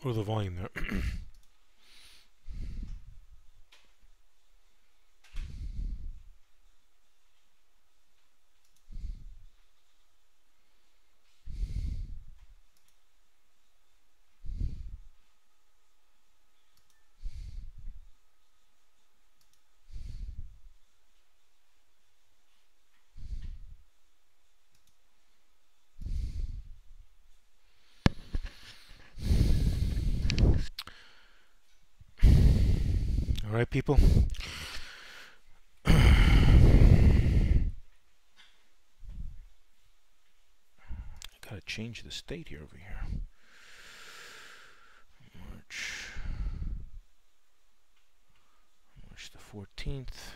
Or the volume there. All right, people. Gotta change the state here over here. March the 14th.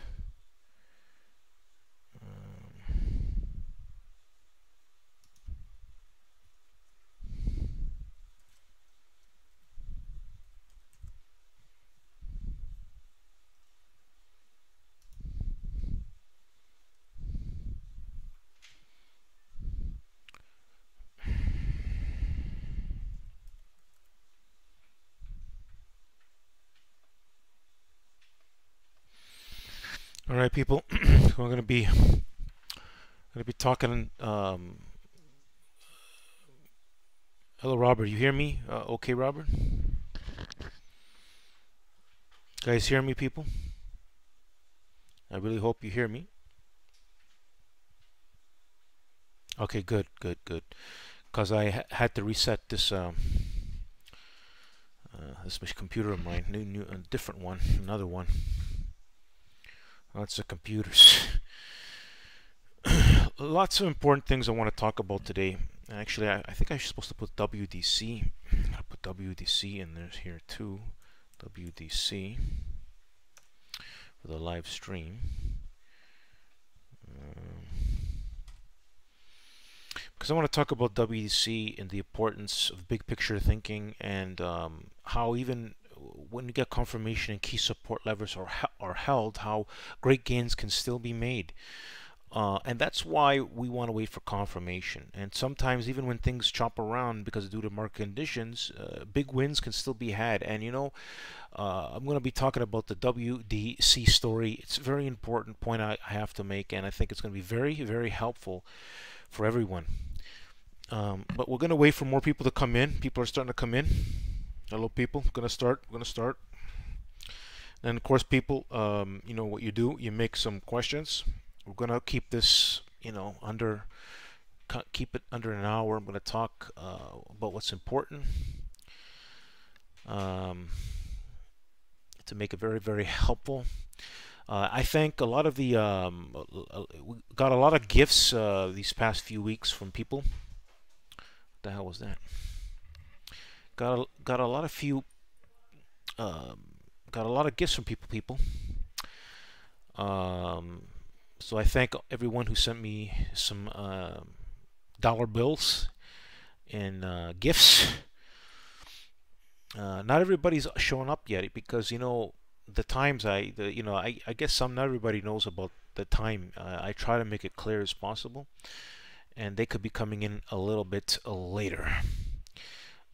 All right, people. We're gonna be talking. Hello, Robert. You hear me? Okay, Robert. Guys, hear me, people? I really hope you hear me. Okay, good. Because I had to reset this this computer of mine, a different one, another one. Lots of computers. Lots of important things I want to talk about today. Actually, I think I'm supposed to put WDC. I'll put WDC in there here too. WDC for the live stream. Because I want to talk about WDC and the importance of big picture thinking, and how even when you get confirmation and key support levers are held, how great gains can still be made. And that's why we want to wait for confirmation. And sometimes even when things chop around because due to market conditions, big wins can still be had. And you know, I'm going to be talking about the WDC story. It's a very important point I have to make, and I think it's going to be very helpful for everyone. But we're going to wait for more people to come in. People are starting to come in. Hello, people. We're going to start. And of course, people, you know what you do. You make some questions. We're going to keep this, you know, keep it under an hour. I'm going to talk about what's important to make it very helpful. I think a lot of the we got a lot of gifts these past few weeks from people. What the hell was that? Got a lot of gifts from people. So I thank everyone who sent me some dollar bills and gifts. Not everybody's showing up yet because, you know, the times I guess not everybody knows about the time. I try to make it clear as possible, and they could be coming in a little bit later.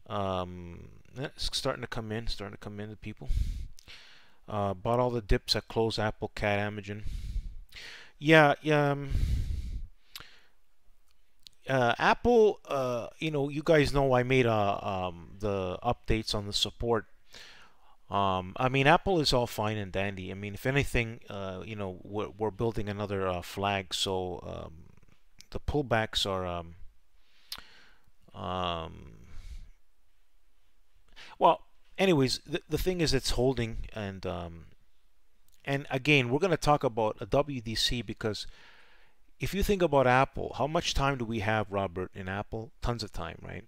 It's starting to come in, the people. Bought all the dips at close, Apple, Cat, AMZN. Apple, you know, you guys know I made the updates on the support. I mean, Apple is all fine and dandy. I mean, if anything, you know, we're building another flag, so the pullbacks are well, anyways, the thing is it's holding, and again, we're going to talk about a WDC because if you think about Apple, how much time do we have, Robert, in Apple? Tons of time, right?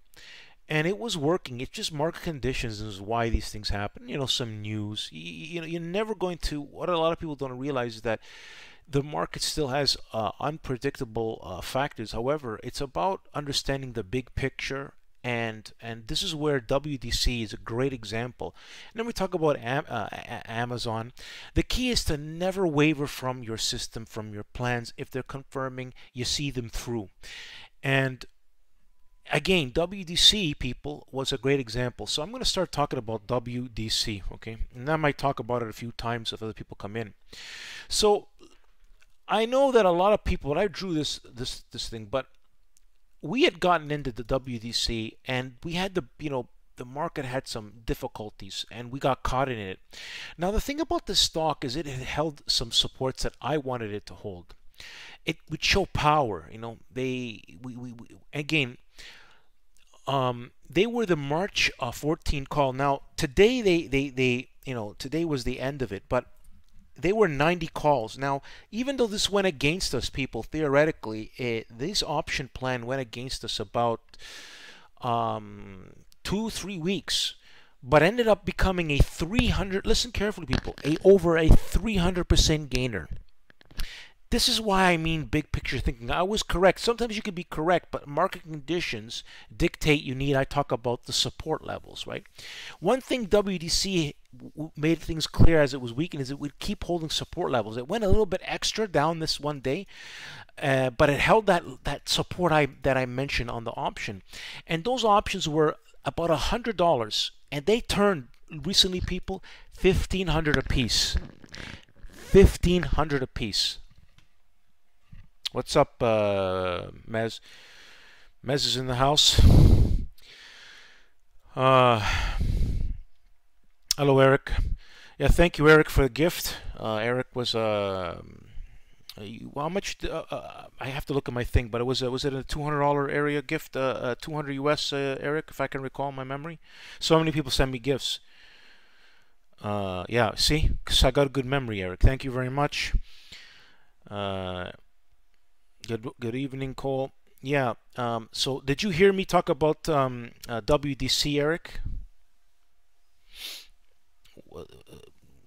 And it was working. It's just market conditions is why these things happen. You know, some news. You know, you're never going to. What a lot of people don't realize is that the market still has unpredictable factors. However, it's about understanding the big picture. And this is where WDC is a great example. And then we talk about Amazon. The key is to never waver from your system, from your plans. If they're confirming, you see them through. And again, WDC, people, was a great example. So I'm going to start talking about WDC, okay? And I might talk about it a few times if other people come in. So I know that a lot of people, when I drew this thing, but we had gotten into the WDC and we had the market had some difficulties and we got caught in it. Now the thing about this stock is it had held some supports that I wanted it to hold. It would show power, they again, they were the March 14 call. Now today today was the end of it, but they were 90 calls. Now, even though this went against us, people, theoretically, this option plan went against us about 2-3 weeks, but ended up becoming a 300, listen carefully, people, over a 300% gainer. This is why I mean big picture thinking. I was correct. Sometimes you can be correct, but market conditions dictate I talk about the support levels, right? One thing WDC made things clear as it was weakening is it would keep holding support levels. It went a little bit extra down this one day, but it held that support that I mentioned on the option. And those options were about $100, and they turned recently, people, $1,500 a piece. $1,500 a piece. What's up, Mez? Mez is in the house. Hello, Eric. Yeah, thank you, Eric, for the gift. Eric was how much? I have to look at my thing, but was it a $200 area gift? 200 US, Eric, if I can recall my memory. So many people send me gifts. Yeah, see, because I got a good memory, Eric. Thank you very much. Good evening, Cole. Yeah. So did you hear me talk about WDC, Eric? Were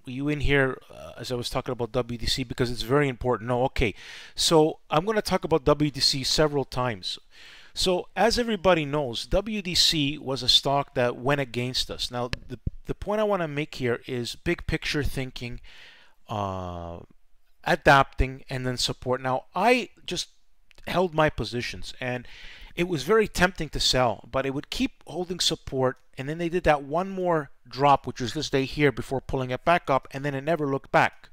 you in here as I was talking about WDC, because it's very important? No, okay. So I'm going to talk about WDC several times. So as everybody knows, WDC was a stock that went against us. Now the point I want to make here is big picture thinking, adapting, and then support. Now I just held my positions and it was very tempting to sell, but it would keep holding support, and then they did that one more drop, which was this day here, before pulling it back up, and then it never looked back.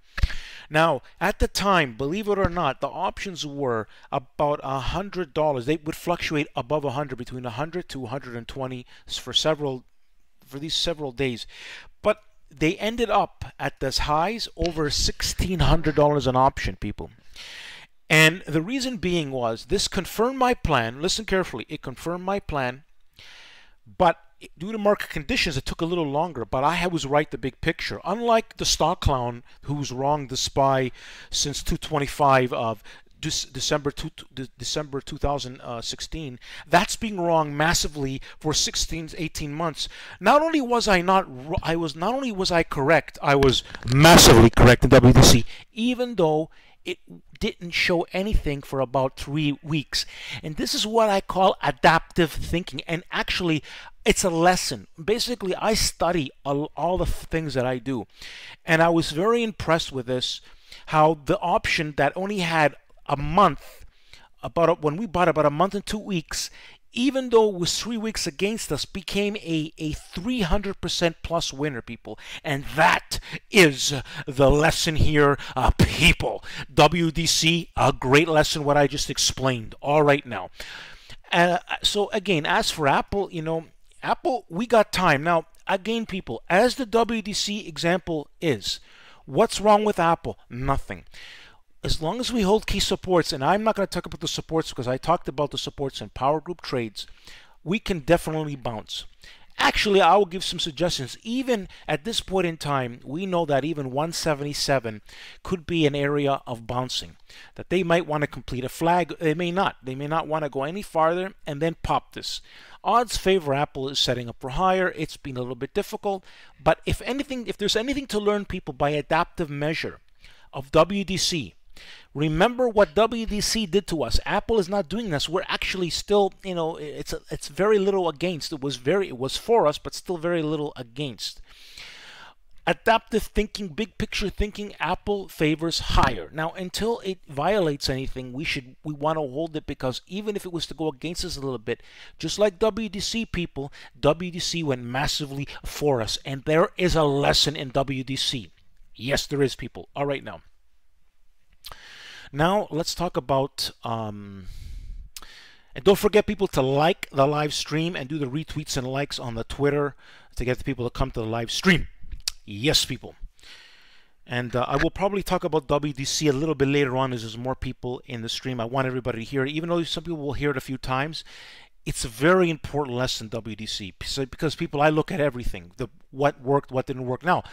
Now at the time, believe it or not, the options were about $100. They would fluctuate above 100, between 100 to 120 for these several days, but they ended up at this highs over $1,600 an option, people. And the reason being was this confirmed my plan. Listen carefully. It confirmed my plan, but due to market conditions, it took a little longer, but I was right the big picture. Unlike the stock clown who was wrong, the SPY, since 225 of December 2016, that's being wrong massively for 18 months. Not only was I correct, I was massively correct in WDC, even though it didn't show anything for about 3 weeks. And this is what I call adaptive thinking. And actually, it's a lesson. Basically, I study all the things that I do. And I was very impressed with this, how the option that only had a month, when we bought about a month and 2 weeks, even though it was 3 weeks against us, became a 300% plus winner, people. And that is the lesson here, people. WDC, a great lesson, what I just explained. All right now. So again, as for Apple, Apple, we got time. Now, again, people, as the WDC example is, what's wrong with Apple? Nothing. As long as we hold key supports, and I'm not going to talk about the supports because I talked about the supports in PowerGroupTrades, we can definitely bounce. Actually, I will give some suggestions. Even at this point in time, we know that even 177 could be an area of bouncing, that they might want to complete a flag. They may not. They may not want to go any farther and then pop this. Odds favor Apple is setting up for higher. It's been a little bit difficult, but if there's anything to learn, people, by adaptive measure of WDC, remember what WDC did to us. Apple is not doing this. We're actually still, it's very little against. It was for us, but still very little against. Adaptive thinking, big picture thinking, Apple favors higher. Now, until it violates anything, we want to hold it, because even if it was to go against us a little bit, just like WDC people, WDC went massively for us, and there is a lesson in WDC. Yes, there is, people. All right, now let's talk about and don't forget, people, to like the live stream and do the retweets and likes on the Twitter to get the people to come to the live stream. Yes, people. And I will probably talk about WDC a little bit later on, as there's more people in the stream. I want everybody to hear it, even though some people will hear it a few times. It's a very important lesson, WDC, because people, I look at everything, what worked, what didn't work. Now,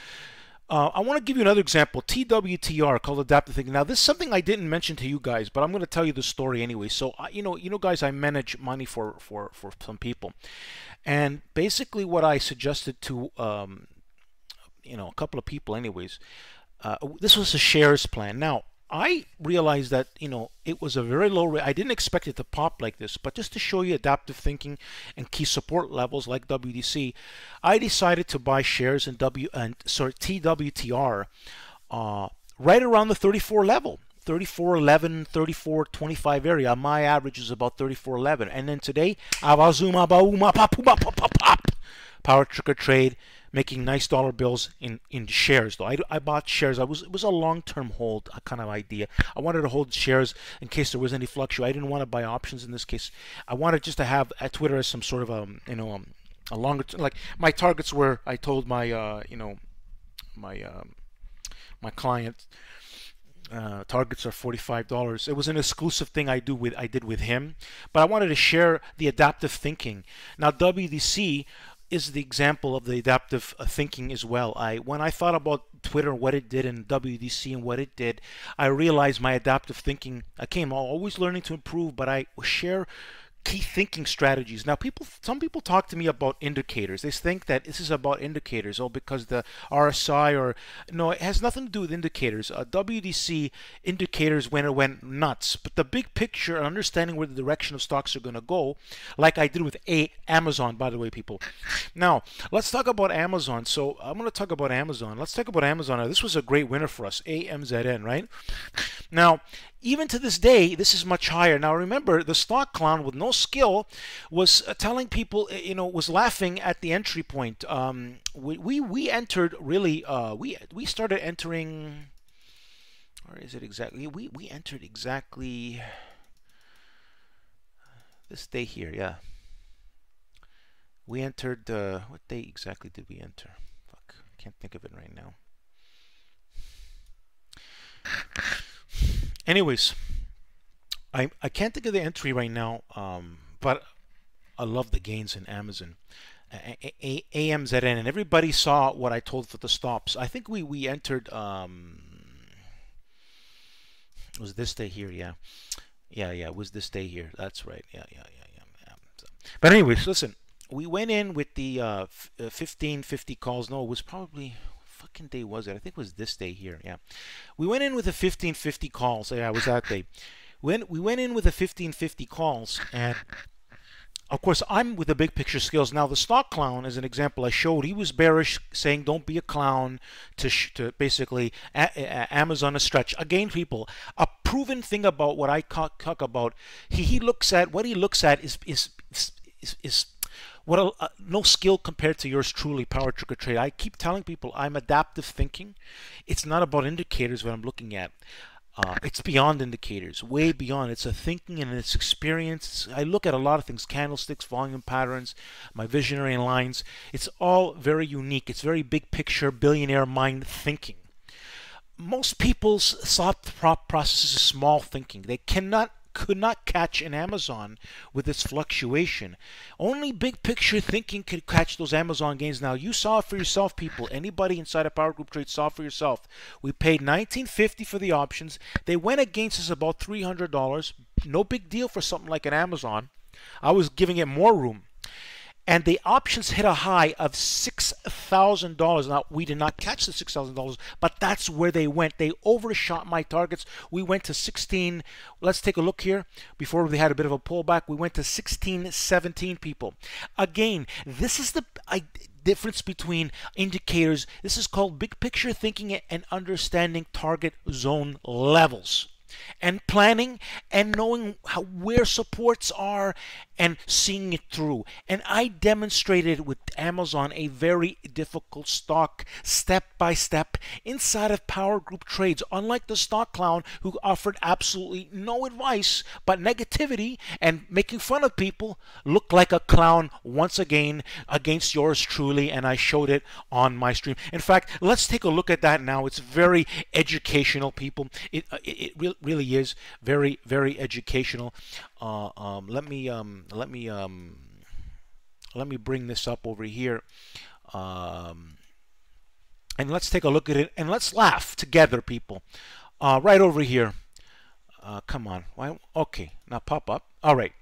I want to give you another example, TWTR, called adaptive thinking. Now, this is something I didn't mention to you guys, but I'm going to tell you the story anyway. So, you know, guys, I manage money for some people, and basically, what I suggested to, you know, a couple of people, anyways, this was a shares plan. Now, I realized that, you know, it was a very low rate. I didn't expect it to pop like this, but just to show you adaptive thinking and key support levels like WDC, I decided to buy shares in TWTR right around the 34 level. 34.11, 34.25 area. My average is about 34.11. And then today, PowerTarget trade, making nice dollar bills in shares. Though I bought shares. It was a long-term hold kind of idea. I wanted to hold shares in case there was any fluctuation. I didn't want to buy options in this case. I wanted just to have at Twitter as some sort of a longer term, like my targets were. I told my my client. Targets are $45. It was an exclusive thing I did with him, but I wanted to share the adaptive thinking. Now, WDC is the example of the adaptive thinking as well. When I thought about Twitter, what it did, and WDC and what it did, I realized my adaptive thinking. I'm always learning to improve, but I share key thinking strategies. Now, some people talk to me about indicators. They think that this is about indicators, because the RSI, or no, it has nothing to do with indicators. WDC indicators when it went nuts, but the big picture and understanding where the direction of stocks are going to go, like I did with Amazon, by the way, people. Now, let's talk about Amazon. So I'm going to talk about Amazon. Let's talk about Amazon. Now, this was a great winner for us, AMZN, right? Now, even to this day, this is much higher. Now, remember, the stock clown with no skill was telling people, was laughing at the entry point. We entered really, we started entering, where is it exactly? We entered exactly this day here, yeah. We entered, what day exactly did we enter? Fuck, I can't think of it right now. Anyways, I can't think of the entry right now, but I love the gains in Amazon, AMZN, and everybody saw what I told for the stops. I think we entered. It was this day here, yeah. It was this day here. That's right. Yeah. But anyways, listen, we went in with the 1550 calls. No, it was probably. Fucking day was it? I think it was this day here. Yeah, we went in with the 1550 calls. Yeah, it was that day. We went in with the 1550 calls, and of course I'm with the big picture skills. Now the stock clown, as an example, I showed he was bearish, saying don't be a clown to basically Amazon a stretch. Again, people, a proven thing about what I talk about. He looks at what he looks at is what no skill compared to yours truly, PowerTarget trade. I keep telling people I'm adaptive thinking. It's not about indicators what I'm looking at. It's beyond indicators, way beyond. It's a thinking and it's experience. I look at a lot of things, candlesticks, volume patterns, my visionary lines. It's all very unique. It's very big picture, billionaire mind thinking. Most people's thought process is small thinking. They could not catch an Amazon with its fluctuation. Only big picture thinking could catch those Amazon gains. Now, you saw it for yourself, people. Anybody inside of PowerGroupTrades saw it for yourself. We paid $19.50 for the options. They went against us about $300. No big deal for something like an Amazon. I was giving it more room. And the options hit a high of $6,000. Now, we did not catch the $6,000, but that's where they went. They overshot my targets. We went to 16. Let's take a look here. Before they had a bit of a pullback, we went to 16.17, people. Again, this is difference between indicators. This is called big picture thinking and understanding target zone levels, and planning and knowing where supports are and seeing it through. And I demonstrated with Amazon a very difficult stock step by step inside of PowerGroupTrades. Unlike the stock clown who offered absolutely no advice but negativity and making fun of people, looked like a clown once again against yours truly, and I showed it on my stream. In fact, let's take a look at that now. It's very educational, people. It really is very, very educational. Let me bring this up over here, and let's take a look at it, and let's laugh together, people. Right over here. Come on. Why? Okay, now pop up. All right.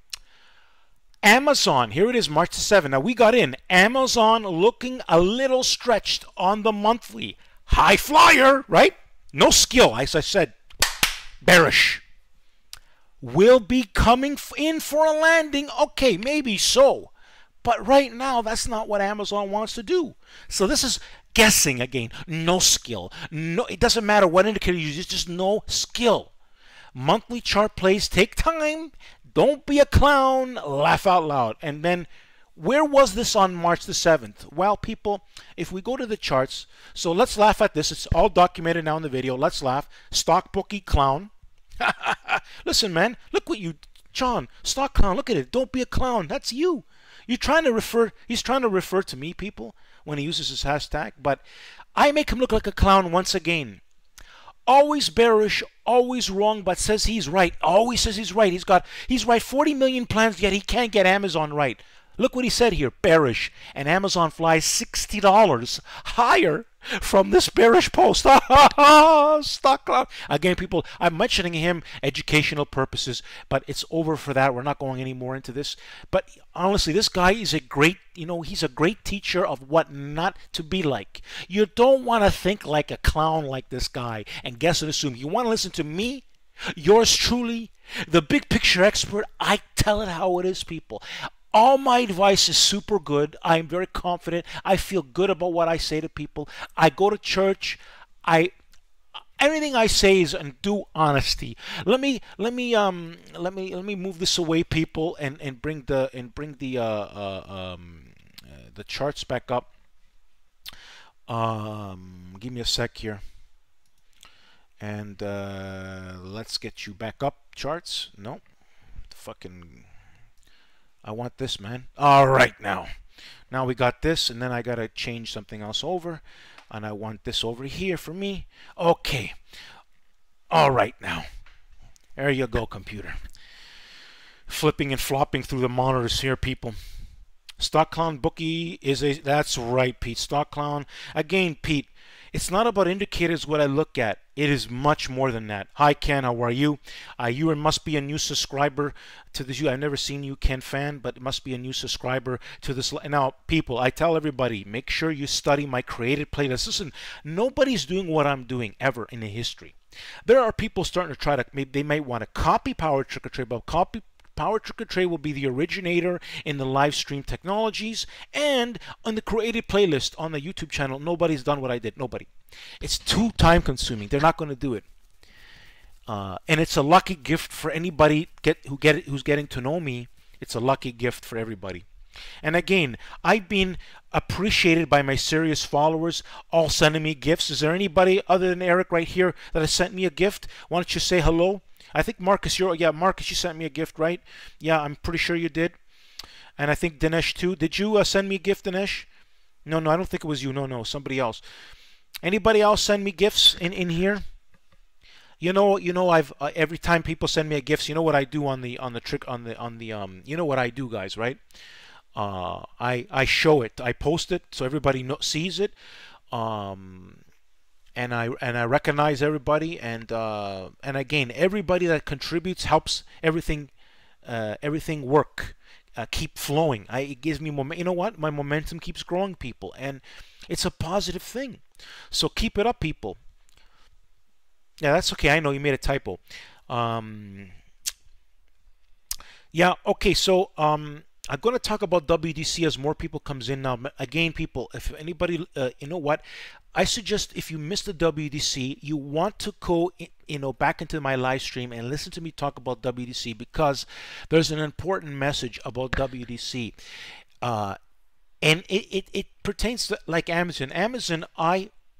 Amazon, here it is, March 7th. Now we got in. Amazon looking a little stretched on the monthly. High flyer, right? No skill, as I said. Bearish. Will be coming in for a landing. Okay, maybe so. But right now, that's not what Amazon wants to do. So this is guessing again. No skill. No, it doesn't matter what indicator you use, just no skill. Monthly chart plays take time. Don't be a clown. Laugh out loud. And then, where was this on March the 7th? Well, people, if we go to the charts, so let's laugh at this. It's all documented now in the video. Let's laugh. Stock bookie clown. Listen, man, look what you, John, stock clown, look at it. Don't be a clown. That's you. He's trying to refer to me, people, when he uses his hashtag, but I make him look like a clown once again. Always bearish, always wrong, but says he's right. Always says he's right. He's right 40 million plans, yet he can't get Amazon right. Look what he said here, bearish, and Amazon flies $60 higher from this bearish post. Stock clown. Again, people, I'm mentioning him educational purposes, but it's over for that. We're not going any more into this. But honestly, this guy is a great, he's a great teacher of what not to be like. You don't want to think like a clown like this guy and guess and assume. You want to listen to me, yours truly, the big picture expert. I tell it how it is, people. All my advice is super good. I'm very confident. I feel good about what I say to people. I go to church. Everything I say is in due honesty. Let me move this away, people, and bring the charts back up. Give me a sec here, and let's get you back up. Charts? No, fucking. I want this, man. All right, now we got this, and then I gotta change something else over, and I want this over here for me. Okay. All right, now there you go, computer. Flipping and flopping through the monitors here, people. Stock clown bookie is a. That's right, Pete. Stock clown again, Pete. It's not about indicators what I look at. It is much more than that. Hi, Ken. How are you? You must be a new subscriber to this. I've never seen you, Ken fan, but it must be a new subscriber to this. Now, people, I tell everybody, make sure you study my created playlist. Listen, nobody's doing what I'm doing ever in the history. There are people starting to try to, maybe they might want to copy PowerTarget, but PowerTarget will be the originator in the live stream technologies and on the created playlist on the YouTube channel. Nobody's done what I did. Nobody. It's too time consuming. They're not going to do it. And it's a lucky gift for anybody who's getting to know me. It's a lucky gift for everybody. And again, I've been appreciated by my serious followers, all sending me gifts. Is there anybody other than Eric right here that has sent me a gift? Why don't you say hello? I think Marcus, Marcus, you sent me a gift, right? Yeah, I'm pretty sure you did. And I think Dinesh too. Did you send me a gift, Dinesh? No, I don't think it was you. No, somebody else. Anybody else send me gifts in here? I've every time people send me a gift, you know what I do on the you know what I do, guys, right? I show it. I post it so everybody sees it. And I recognize everybody, and again, everybody that contributes helps everything work, keep flowing. It gives me momentum. You know what? My momentum keeps growing, people, and it's a positive thing. So keep it up, people. Yeah, that's okay. I know you made a typo. Yeah. Okay. So I'm going to talk about WDC as more people comes in now. Again, people, if anybody, you know what, I suggest if you missed the WDC, you want to go, back into my live stream and listen to me talk about WDC, because there's an important message about WDC, and it pertains to like Amazon.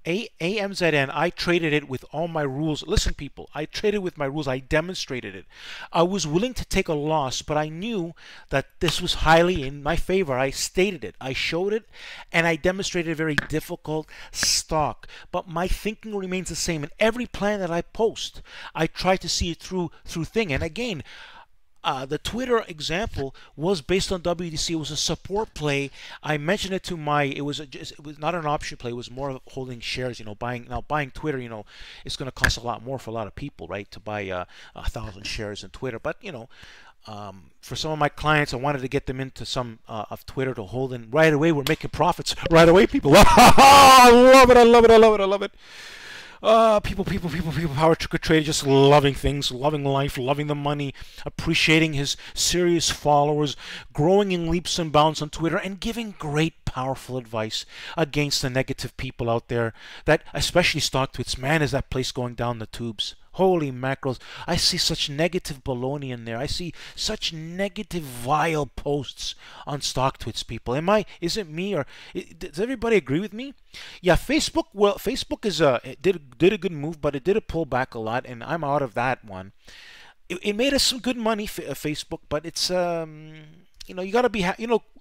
AMZN, I traded it with all my rules. Listen, people, I traded with my rules. I demonstrated it. I was willing to take a loss, but I knew that this was highly in my favor. I stated it. I showed it, and I demonstrated a very difficult stock. But my thinking remains the same. In every plan that I post, I try to see it through thing. And again, the Twitter example was based on WDC. It was a support play. I mentioned it to it was not an option play. It was more of holding shares. Buying Twitter. It's going to cost a lot more for a lot of people, right? To buy 1,000 shares in Twitter. But for some of my clients, I wanted to get them into some of Twitter to hold, and right away we're making profits. Right away, people. I love it. I love it. I love it. I love it. People, PowerTarget just loving things, loving life, loving the money, appreciating his serious followers, growing in leaps and bounds on Twitter, and giving great, powerful advice against the negative people out there, that especially StockTwits. Man, is that place going down the tubes. Holy mackerels. I see such negative baloney in there. I see such negative, vile posts on StockTwits, people. Is it me, or does everybody agree with me? Yeah, Facebook, well, Facebook it did a good move, but it did a pull back a lot, and I'm out of that one. It made us some good money, Facebook, but it's, you got to be,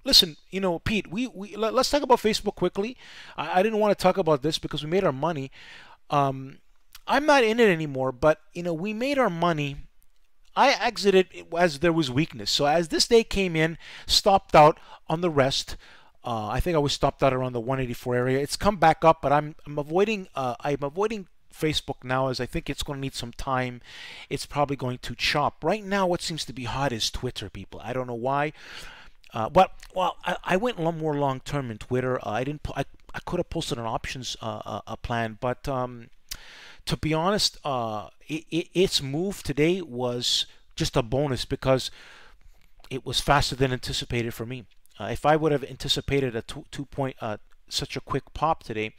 listen, Pete, let's talk about Facebook quickly. I didn't want to talk about this because we made our money. I'm not in it anymore, but we made our money. I exited as there was weakness. So as this day came in, stopped out on the rest. I think I was stopped out around the 184 area. It's come back up, but I'm avoiding Facebook now, as I think it's going to need some time. It's probably going to chop. Right now, what seems to be hot is Twitter, people. I don't know why. But I went more long term in Twitter. I could have posted an options plan, but to be honest, its move today was just a bonus because it was faster than anticipated for me. If I would have anticipated a such a quick pop today,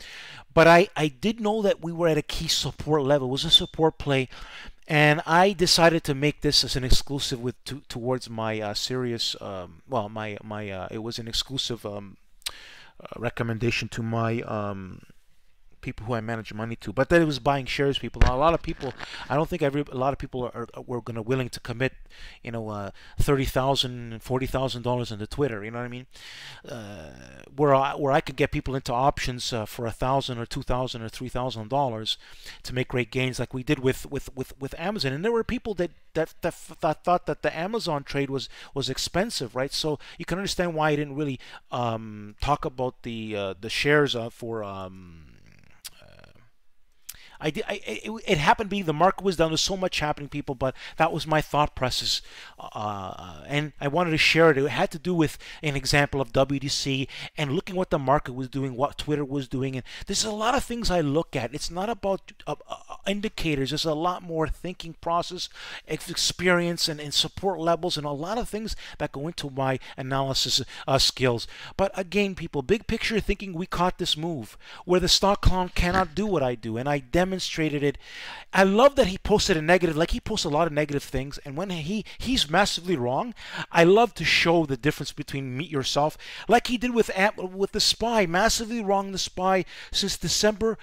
but I did know that we were at a key support level. It was a support play, and I decided to make this as an exclusive towards my serious. It was an exclusive recommendation to my people who I manage money to, but that it was buying shares, people. Now, a lot of people, I don't think a lot of people were willing to commit, $30,000, $40,000 into Twitter. You know what I mean? Where I could get people into options for $1,000 or $2,000 or $3,000 to make great gains, like we did with Amazon. And there were people that thought that the Amazon trade was expensive, right? So you can understand why I didn't really talk about the shares for. It happened to be the market was down. There's so much happening, people, but that was my thought process, and I wanted to share it. It had to do with an example of WDC and looking what the market was doing, what Twitter was doing, and there's a lot of things I look at. It's not about indicators. There's a lot more thinking process, experience, and support levels, and a lot of things that go into my analysis skills. But again, people, big picture thinking, we caught this move where the stock clown cannot do what I do, and I demonstrated it. I love that he posted a negative, like he posts a lot of negative things, and when he's massively wrong, I love to show the difference between yourself, like he did with the SPY, massively wrong the SPY since December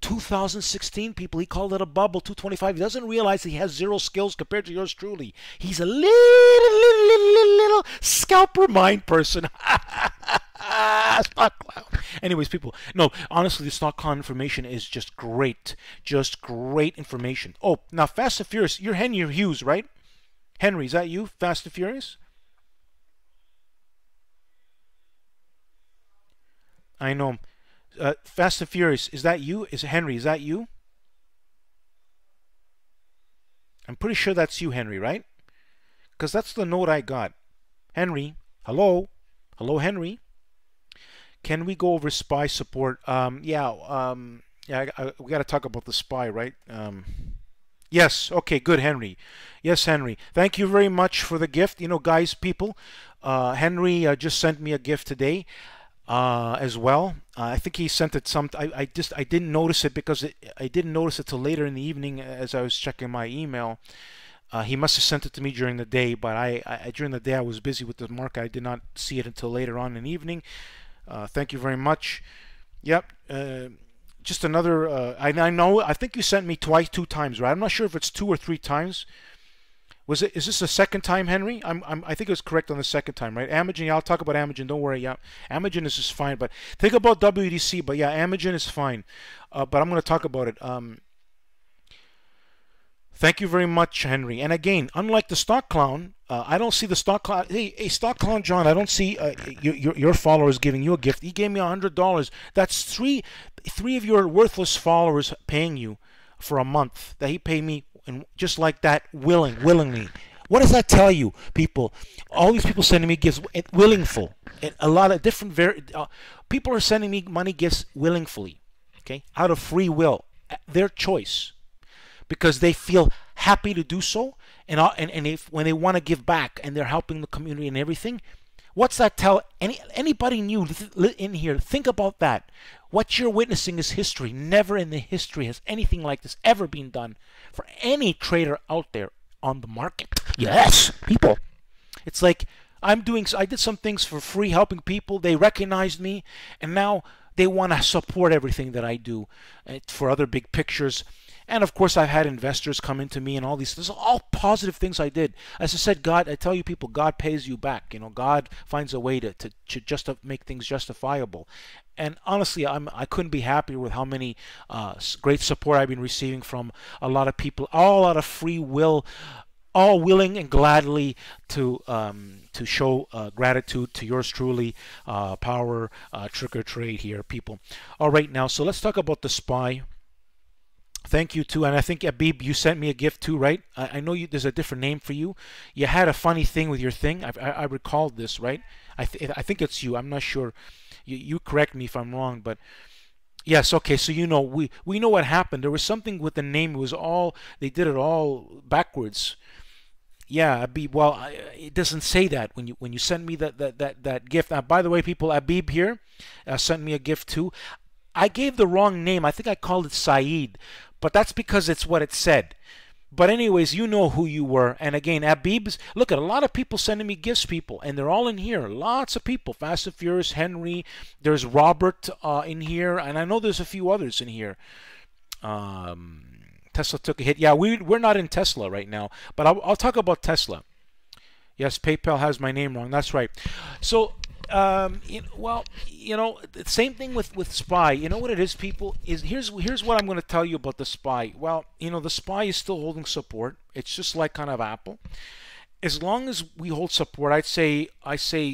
2016, people. He called it a bubble, 225. He doesn't realize he has zero skills compared to yours truly. He's a little scalper mind person. Stock clown. Anyways, people, no, honestly, the stock clown information is just great information. Oh, now Fast and Furious, you're Henry Hughes, right? Henry, is that you? Fast and Furious? I know. Fast and Furious, is that you? Is it Henry? Is that you? I'm pretty sure that's you, Henry, right? Because that's the note I got. Henry, hello? Hello, Henry? Can we go over SPY support? Yeah, we got to talk about the SPY, right? Yes, okay, good, Henry. Yes, Henry. Thank you very much for the gift. Guys, people, Henry just sent me a gift today as well. I think he sent it I didn't notice it because I didn't notice it till later in the evening as I was checking my email. He must have sent it to me during the day, but during the day I was busy with the market. I did not see it until later on in the evening. Thank you very much. Yep. Just another. I know. I think you sent me two times, right? I'm not sure if it's 2 or 3 times. Is this the second time, Henry? I think it was correct on the second time, right? AMZN. Yeah, I'll talk about AMZN. Don't worry. Yeah, AMZN is just fine. But think about WDC. But yeah, AMZN is fine. But I'm going to talk about it. Thank you very much, Henry. And again, unlike the Stock Clown, I don't see the Stock Clown. Hey, Stock Clown John, I don't see your followers giving you a gift. He gave me $100. That's three of your worthless followers paying you for a month. That he paid me, and just like that, willingly. What does that tell you, people? All these people sending me gifts, willingful. A lot of different people are sending me money gifts willingly, okay, out of free will, their choice, because they feel happy to do so, and when they want to give back and they're helping the community and everything. What's that tell anybody new in here? Think about that. What you're witnessing is history. Never in the history has anything like this ever been done for any trader out there on the market. Yes, people. It's like I did some things for free, helping people. They recognized me, and now they want to support everything that I do for other big pictures. And of course, I've had investors come into me and all these. These are all positive things I did. As I said, God, I tell you people, God pays you back. You know, God finds a way to just make things justifiable. And honestly, I couldn't be happier with how many great support I've been receiving from a lot of people, all out of free will, all willing and gladly to show gratitude to yours truly, Power Trigger Trade here, people. All right, now, so let's talk about the SPY. Thank you too, and I think Abib, you sent me a gift too, right? I know there's a different name for you. You had a funny thing with your thing. I recalled this, right? I think it's you. I'm not sure. You correct me if I'm wrong, but yes, okay. So you know, we know what happened. There was something with the name. It was they did it all backwards. Yeah, Abib. Well, it doesn't say that when you send me that gift. By the way, people, Abib here sent me a gift too. I gave the wrong name. I think I called it Saeed, but that's because it's what it said. But anyways, you know who you were. And again, Abib's, look at a lot of people sending me gifts, people, and they're all in here. Lots of people. Fast and Furious, Henry, there's Robert in here, and I know there's a few others in here. Tesla took a hit. Yeah, we're not in Tesla right now, but I'll talk about Tesla. Yes, PayPal has my name wrong. That's right. So, well, you know, the same thing with SPY. You know what it is, people? Here's what I'm going to tell you about the SPY. Well, you know, the SPY is still holding support. It's just like kind of Apple. As long as we hold support, I say,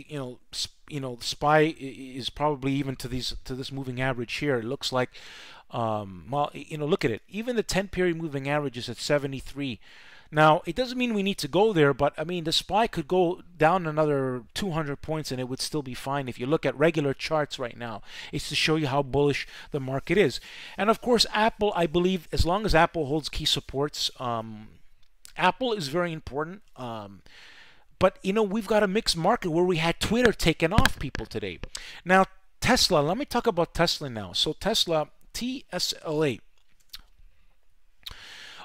you know, the SPY is probably even to this moving average here. It looks like, well, you know, look at it. Even the 10-period moving average is at 73. Now, it doesn't mean we need to go there, but I mean, the SPY could go down another 200 points and it would still be fine. If you look at regular charts right now, it's to show you how bullish the market is. And of course, Apple, I believe, as long as Apple holds key supports, Apple is very important. But, you know, we've got a mixed market where we had Twitter taken off, people, today. Now, Tesla, let me talk about Tesla now. So Tesla, TSLA.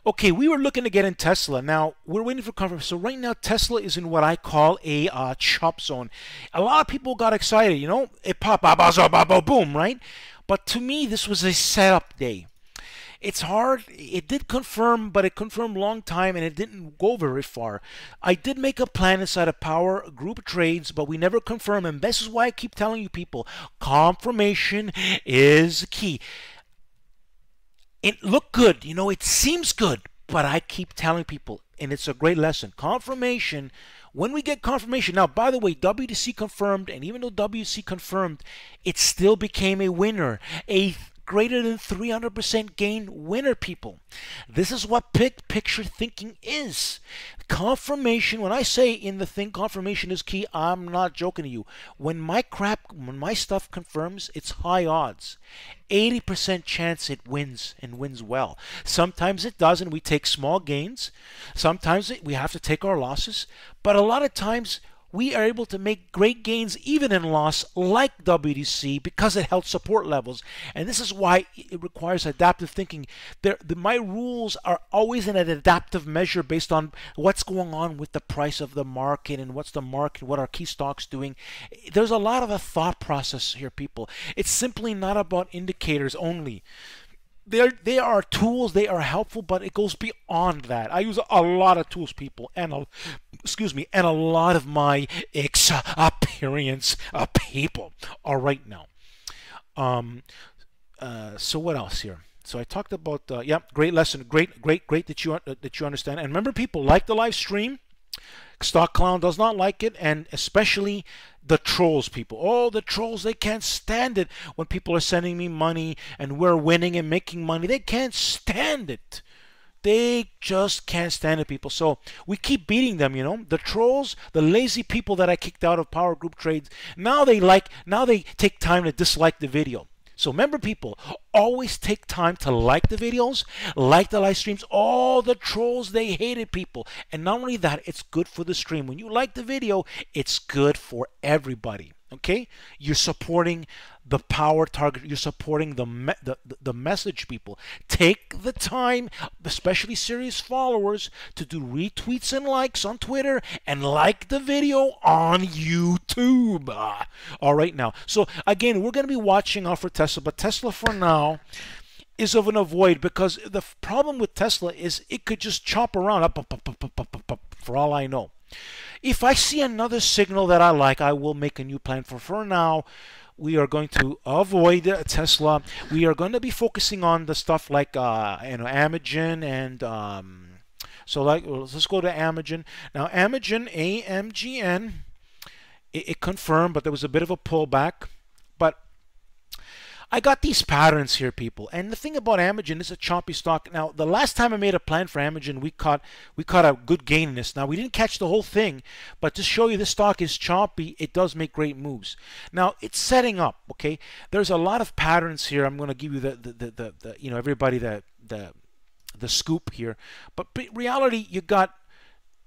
Okay, we were looking to get in Tesla. Now, we're waiting for confirmation. So right now, Tesla is in what I call a chop zone. A lot of people got excited, you know. It popped, boom, right? But to me, this was a setup day. It's hard. It did confirm, but it confirmed long time, and it didn't go very far. I did make a plan inside of PowerGroupTrades, but we never confirmed. And this is why I keep telling you people, confirmation is key. It looked good, you know, it seems good, but I keep telling people, and it's a great lesson, confirmation, when we get confirmation, now, by the way, WDC confirmed, and even though WDC confirmed, it still became a winner, a greater than 300% gain winner, people. This is what picture thinking is. Confirmation, when I say in the thing confirmation is key, I'm not joking to you. When my stuff confirms, it's high odds. 80% chance it wins and wins well. Sometimes it doesn't. We take small gains. Sometimes we have to take our losses. But a lot of times we are able to make great gains even in loss like WDC because it held support levels. And this is why it requires adaptive thinking. My rules are always in an adaptive measure based on what's going on with the price of the market and what's the market, what are key stocks doing. There's a lot of a thought process here, people. It's simply not about indicators only. They are tools, they are helpful, but it goes beyond that. I use a lot of tools, people, and and a lot of my experience, people. All right, now. So what else here? So I talked about yeah, great lesson, great that you understand. And remember, people, like the live stream. Stock Clown does not like it, and especially the trolls, people. Oh, the trolls, they can't stand it when people are sending me money and we're winning and making money. They can't stand it. They just can't stand it, people. So we keep beating them, you know. The trolls, the lazy people that I kicked out of PowerGroupTrades, now they take time to dislike the video. So remember, people, always take time to like the videos, like the live streams. All the trolls, they hate it, people. And not only that, it's good for the stream. When you like the video, it's good for everybody. Okay? You're supporting the PowerTarget. You're supporting the message, people. Take the time, especially serious followers, to do retweets and likes on Twitter and like the video on YouTube. All right, now. So, again, we're going to be watching out for Tesla, but Tesla for now is of an avoid, because the problem with Tesla is it could just chop around up, for all I know. If I see another signal that I like, I will make a new plan. For now, we are going to avoid Tesla. We are going to be focusing on the stuff like AMZN and so let's go to AMZN. Now AMZN, AMZN, it confirmed, but there was a bit of a pullback. But I got these patterns here, people. And the thing about AMZN is a choppy stock. Now, the last time I made a plan for AMZN, we caught a good gain in this. Now, we didn't catch the whole thing, but to show you this stock is choppy, it does make great moves. Now, it's setting up, okay? There's a lot of patterns here. I'm going to give you the you know, everybody the scoop here. But reality, you got,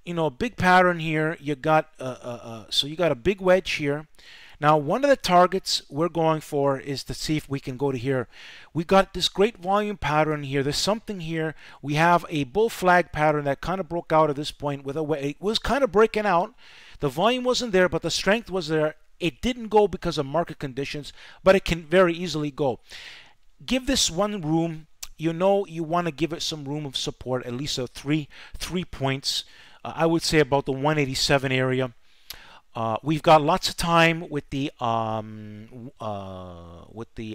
you know, a big pattern here. You got so you got a big wedge here. Now, one of the targets we're going for is to see if we can go to here. We got this great volume pattern here. There's something here. We have a bull flag pattern that kind of broke out at this point. It was kind of breaking out. The volume wasn't there, but the strength was there. It didn't go because of market conditions, but it can very easily go. Give this one room. You know, you want to give it some room of support, at least three points. I would say about the 187 area. We've got lots of time with the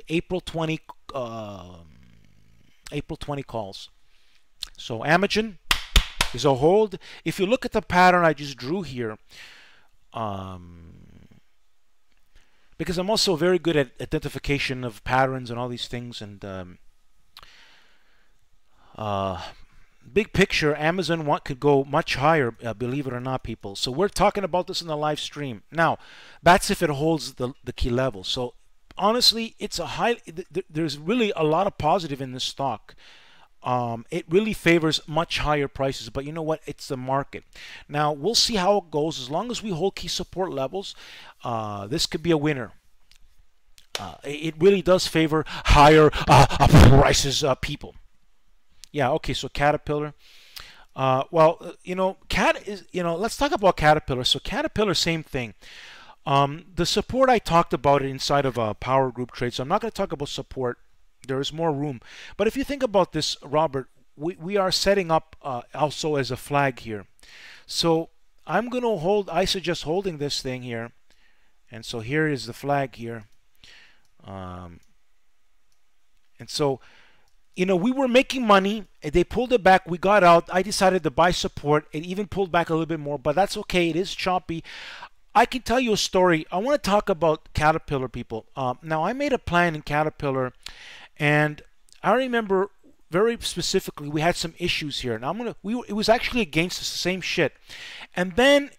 April 20 calls. So AMZN is a hold. If you look at the pattern I just drew here, because I'm also very good at identification of patterns and all these things, and big picture, AMZN could go much higher, believe it or not, people. So we're talking about this in the live stream. Now, that's if it holds the key level. So honestly, it's a there's really a lot of positive in this stock. It really favors much higher prices, but you know what? It's the market. Now, we'll see how it goes. As long as we hold key support levels, this could be a winner. It really does favor higher prices, people. Yeah, okay, so Caterpillar. Well, you know, let's talk about Caterpillar. So Caterpillar, same thing. The support, I talked about it inside of PowerGroupTrades, so I'm not going to talk about support. There is more room. But if you think about this, Robert, we are setting up also as a flag here. So I'm going to hold, I suggest holding this thing here. And so here is the flag here. And so, you know, we were making money. They pulled it back. We got out. I decided to buy support. It even pulled back a little bit more, but that's okay. It is choppy. I can tell you a story. I want to talk about Caterpillar, people. Now, I made a plan in Caterpillar, and I remember very specifically we had some issues here. Now, it was actually against us, the same shit. And then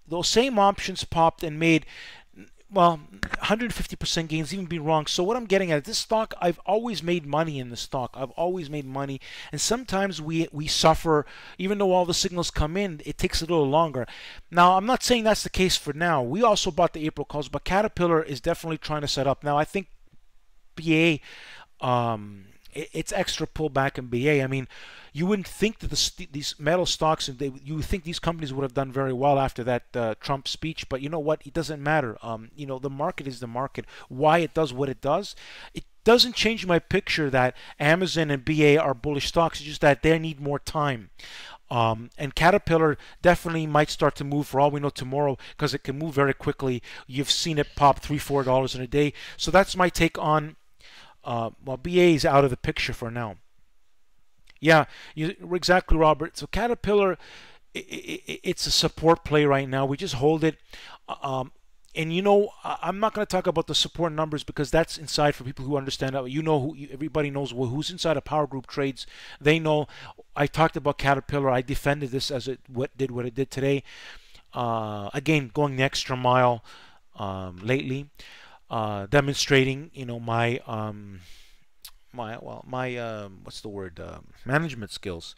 those same options popped and made well, 150% gains, even be wrong. So what I'm getting at, this stock, I've always made money in the stock. I've always made money, and sometimes we suffer, even though all the signals come in, it takes a little longer. Now, I'm not saying that's the case for now. We also bought the April calls, but Caterpillar is definitely trying to set up. Now, I think BA, it's extra pullback in BA. I mean, you wouldn't think that these metal stocks, you would think these companies would have done very well after that Trump speech, but you know what? It doesn't matter. You know, the market is the market. Why it does what it doesn't change my picture that Amazon and BA are bullish stocks. It's just that they need more time. And Caterpillar definitely might start to move for all we know tomorrow, because it can move very quickly. You've seen it pop $3-4 in a day. So that's my take on, well, BA is out of the picture for now. Yeah, you're exactly, Robert. So Caterpillar, it's a support play right now. We just hold it. And you know, I'm not going to talk about the support numbers because that's inside for people who understand that. You know, everybody knows who's inside of PowerGroupTrades. They know. I talked about Caterpillar. I defended this as it did what it did today. Again, going the extra mile lately, demonstrating, you know, my what's the word, management skills.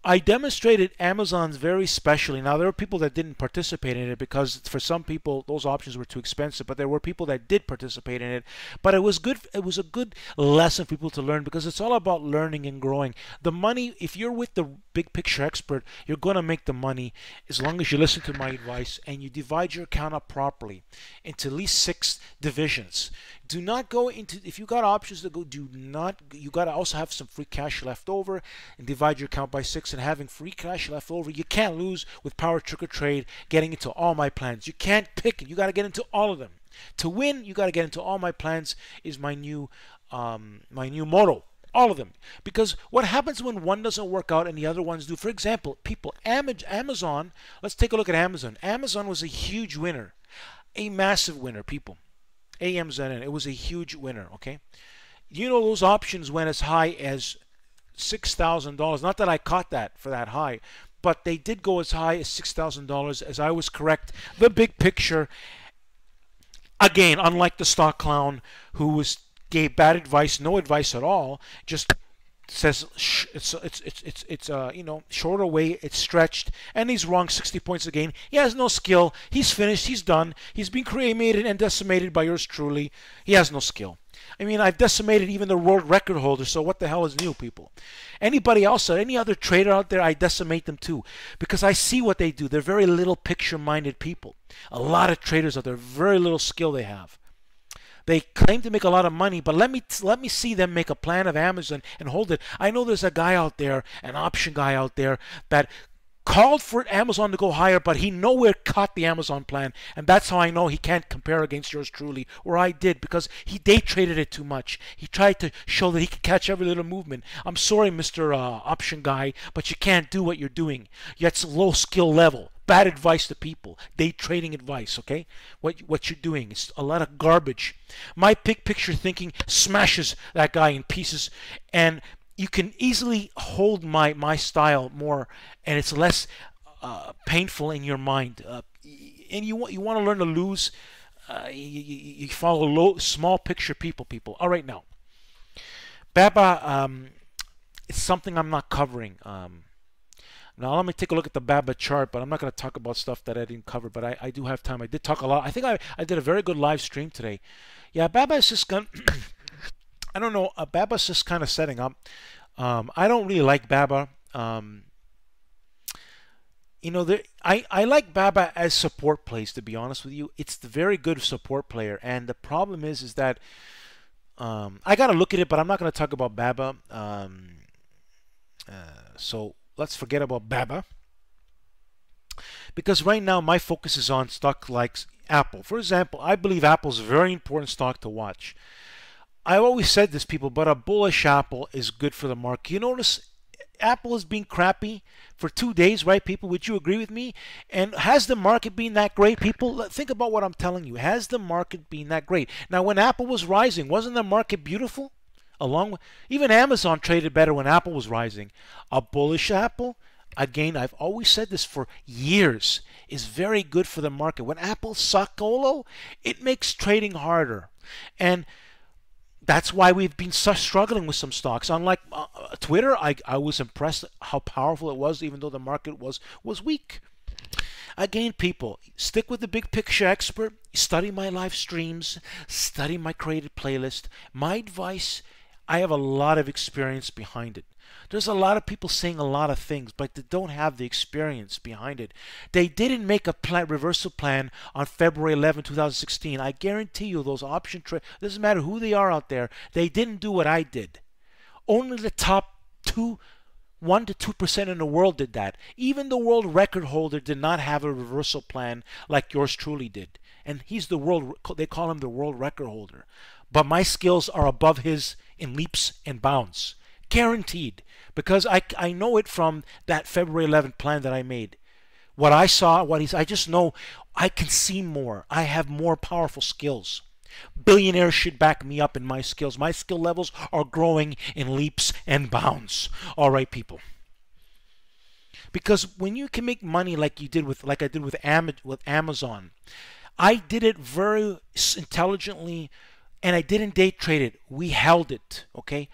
I demonstrated Amazon's very specially. Now, there were people that didn't participate in it because for some people those options were too expensive, but there were people that did participate in it. But it was good. It was a good lesson for people to learn, because it's all about learning and growing. The money, if you're with the big picture expert, you're going to make the money as long as you listen to my advice and you divide your account up properly into at least 6 divisions. Do not go into, if you got options to go, you got to also have some free cash left over and divide your account by 6, and having free cash left over. You can't lose with PowerTarget Trade getting into all my plans. You can't pick it. You got to get into all of them. To win, you got to get into all my plans is my new motto. All of them. Because what happens when one doesn't work out and the other ones do? For example, people, Amazon, let's take a look at Amazon. Amazon was a huge winner. A massive winner, people. AMZN, it was a huge winner, okay? You know, those options went as high as $6,000. Not that I caught that for that high, but they did go as high as $6,000, as I was correct. The big picture, again, unlike the stock clown who gave bad advice, no advice at all, just says it's you know, short away, it's stretched, and he's wrong 60 points a game. He has no skill. He's finished. He's done. He's been cremated and decimated by yours truly. He has no skill. I mean, I've decimated even the world record holder, so what the hell is new, people? Anybody else, any other trader out there, I decimate them too, because I see what they do. They're very little picture-minded people. A lot of traders out there, very little skill they have. They claim to make a lot of money, but let me see them make a plan of Amazon and hold it. I know there's a guy out there, an option guy out there, that called for Amazon to go higher, but he nowhere caught the Amazon plan, and that's how I know he can't compare against yours truly, or I did, because he day traded it too much. He tried to show that he could catch every little movement. I'm sorry, Mr. Option guy, but you can't do what you're doing. That's low skill level. Bad advice to people. Day trading advice, okay? What you're doing is a lot of garbage. My big picture thinking smashes that guy in pieces, and you can easily hold my style more, and it's less painful in your mind. And you want to learn to lose. You follow small picture people. All right, now, BABA. It's something I'm not covering. Now let me take a look at the BABA chart, but I'm not going to talk about stuff that I didn't cover, but I do have time. I did talk a lot. I think I did a very good live stream today. Yeah, BABA is just going I don't know, BABA's just kind of setting up. I don't really like BABA. You know, I like BABA as support plays, to be honest with you. It's the very good support player, and the problem is that I got to look at it, but I'm not going to talk about BABA. So let's forget about BABA, because right now my focus is on stock like Apple. For example, I believe Apple's a very important stock to watch. I've always said this, people, but a bullish Apple is good for the market. You notice Apple has been crappy for 2 days, right, people? Would you agree with me? And has the market been that great, people? Think about what I'm telling you. Has the market been that great? Now, when Apple was rising, wasn't the market beautiful? Along with, even Amazon traded better when Apple was rising. A bullish Apple, again, I've always said this for years, is very good for the market. When Apple Socolo, it makes trading harder. And that's why we've been struggling with some stocks. Unlike Twitter, I was impressed how powerful it was, even though the market was weak. Again, people, stick with the big picture expert. Study my live streams. Study my created playlist. My advice, I have a lot of experience behind it. There's a lot of people saying a lot of things, but they don't have the experience behind it. They didn't make a reversal plan on February 11, 2016. I guarantee you those option trades, doesn't matter who they are out there, they didn't do what I did. Only the top 1 to 2% in the world did that. Even the world record holder did not have a reversal plan like yours truly did. And he's the world, they call him the world record holder. But my skills are above his in leaps and bounds. Guaranteed. Because I know it from that February 11th plan that I made. What I saw, I just know I can see more. I have more powerful skills. Billionaires should back me up in my skills. My skill levels are growing in leaps and bounds. All right, people. Because when you can make money like I did with Amazon, I did it very intelligently, and I didn't day trade it. We held it, okay?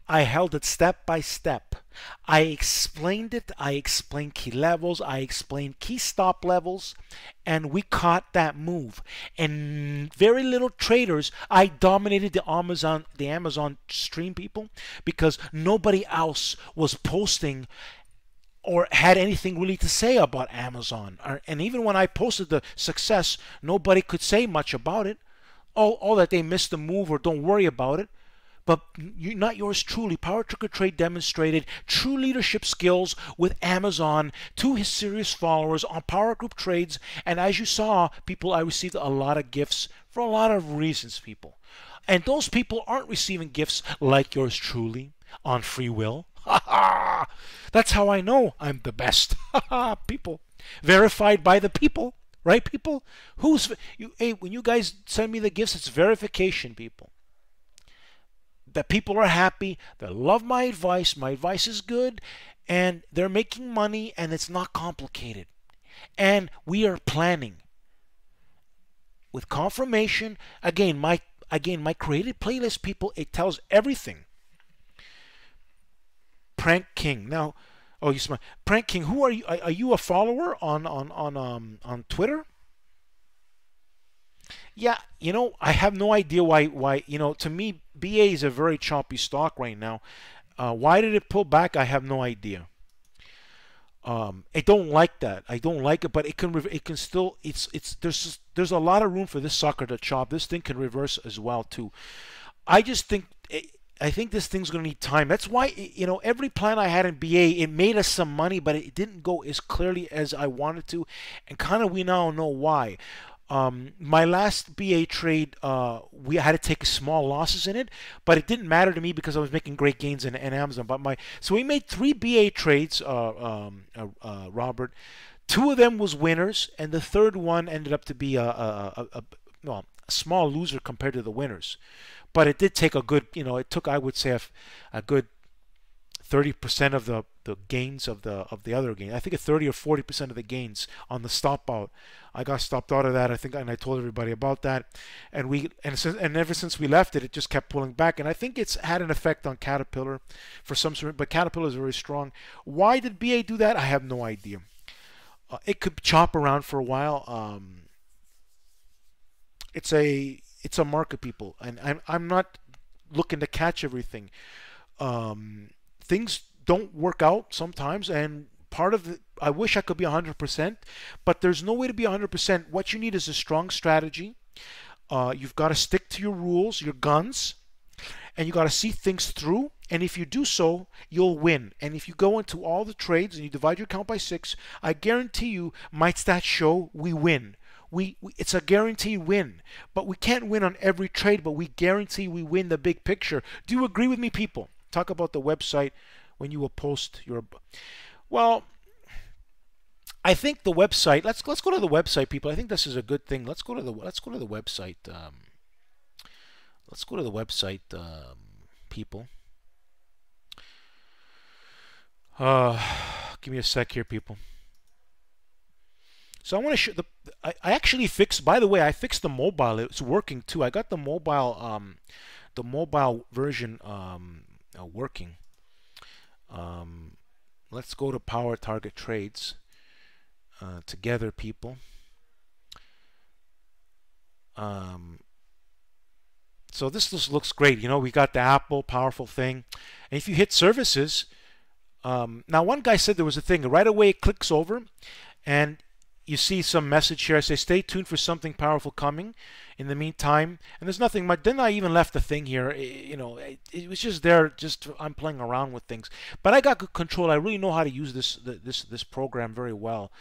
I held it step by step. I explained it. I explained key levels. I explained key stop levels, and we caught that move. And very little traders. I dominated the Amazon stream, people, because nobody else was posting or had anything really to say about Amazon. And even when I posted the success, nobody could say much about it. All that they missed the move or don't worry about it. But not yours truly. PowerTarget Trade demonstrated true leadership skills with Amazon to his serious followers on PowerGroupTrades. And as you saw, people, I received a lot of gifts for a lot of reasons, people. And those people aren't receiving gifts like yours truly on free will. That's how I know I'm the best. People. Verified by the people. Right, people? Hey, when you guys send me the gifts, it's verification, people. That people are happy, they love my advice is good, and they're making money, and it's not complicated. And we are planning. With confirmation, again, my created playlist, people, it tells everything. Prank King. Now, oh, you smile. Prank King, who are you? Are you a follower on Twitter? Yeah, you know, I have no idea why, you know, to me, BA is a very choppy stock right now. Why did it pull back? I have no idea. I don't like that. I don't like it, but it can still, there's a lot of room for this sucker to chop. This thing can reverse as well, too. I just think, I think this thing's going to need time. That's why, you know, every plan I had in BA, it made us some money, but it didn't go as clearly as I wanted to. And kind of we now know why. My last BA trade, we had to take small losses in it, but it didn't matter to me because I was making great gains in Amazon. So we made 3 BA trades, Robert. 2 of them was winners, and the third one ended up to be a small loser compared to the winners. But it did take a good, you know, it took, I would say, a good 30% of the gains of the other gain. I think a 30 or 40% of the gains on the stop out. I got stopped out of that, I think, and I told everybody about that. And ever since we left it, it just kept pulling back. And I think it's had an effect on Caterpillar for some sort, but Caterpillar is very strong. Why did BA do that? I have no idea. It could chop around for a while. It's a market, people, and I'm not looking to catch everything. Things don't work out sometimes, and part of it, I wish I could be 100%, but there's no way to be 100%. What you need is a strong strategy. You've got to stick to your rules, your guns, and you got to see things through. And if you do so, you'll win. And if you go into all the trades and you divide your account by 6, I guarantee you, my stats show we win. It's a guaranteed win. But we can't win on every trade, but we guarantee we win the big picture. Do you agree with me, people? Talk about the website when you will post your... Well, I think the website. Let's go to the website, people. I think this is a good thing. Let's go to the website. Let's go to the website, people. Give me a sec here, people. So I want to show I actually fixed, by the way, I fixed the mobile. It's working too. I got the mobile version working. Let's go to PowerTarget Trades together, people. So this just looks great. You know, we got the Apple powerful thing. And if you hit services, now one guy said there was a thing. Right away it clicks over and you see some message here. I say, stay tuned for something powerful coming. In the meantime, and there's nothing much. Then I even left a thing here. You know, it was just there. Just I'm playing around with things. But I got good control. I really know how to use this program very well.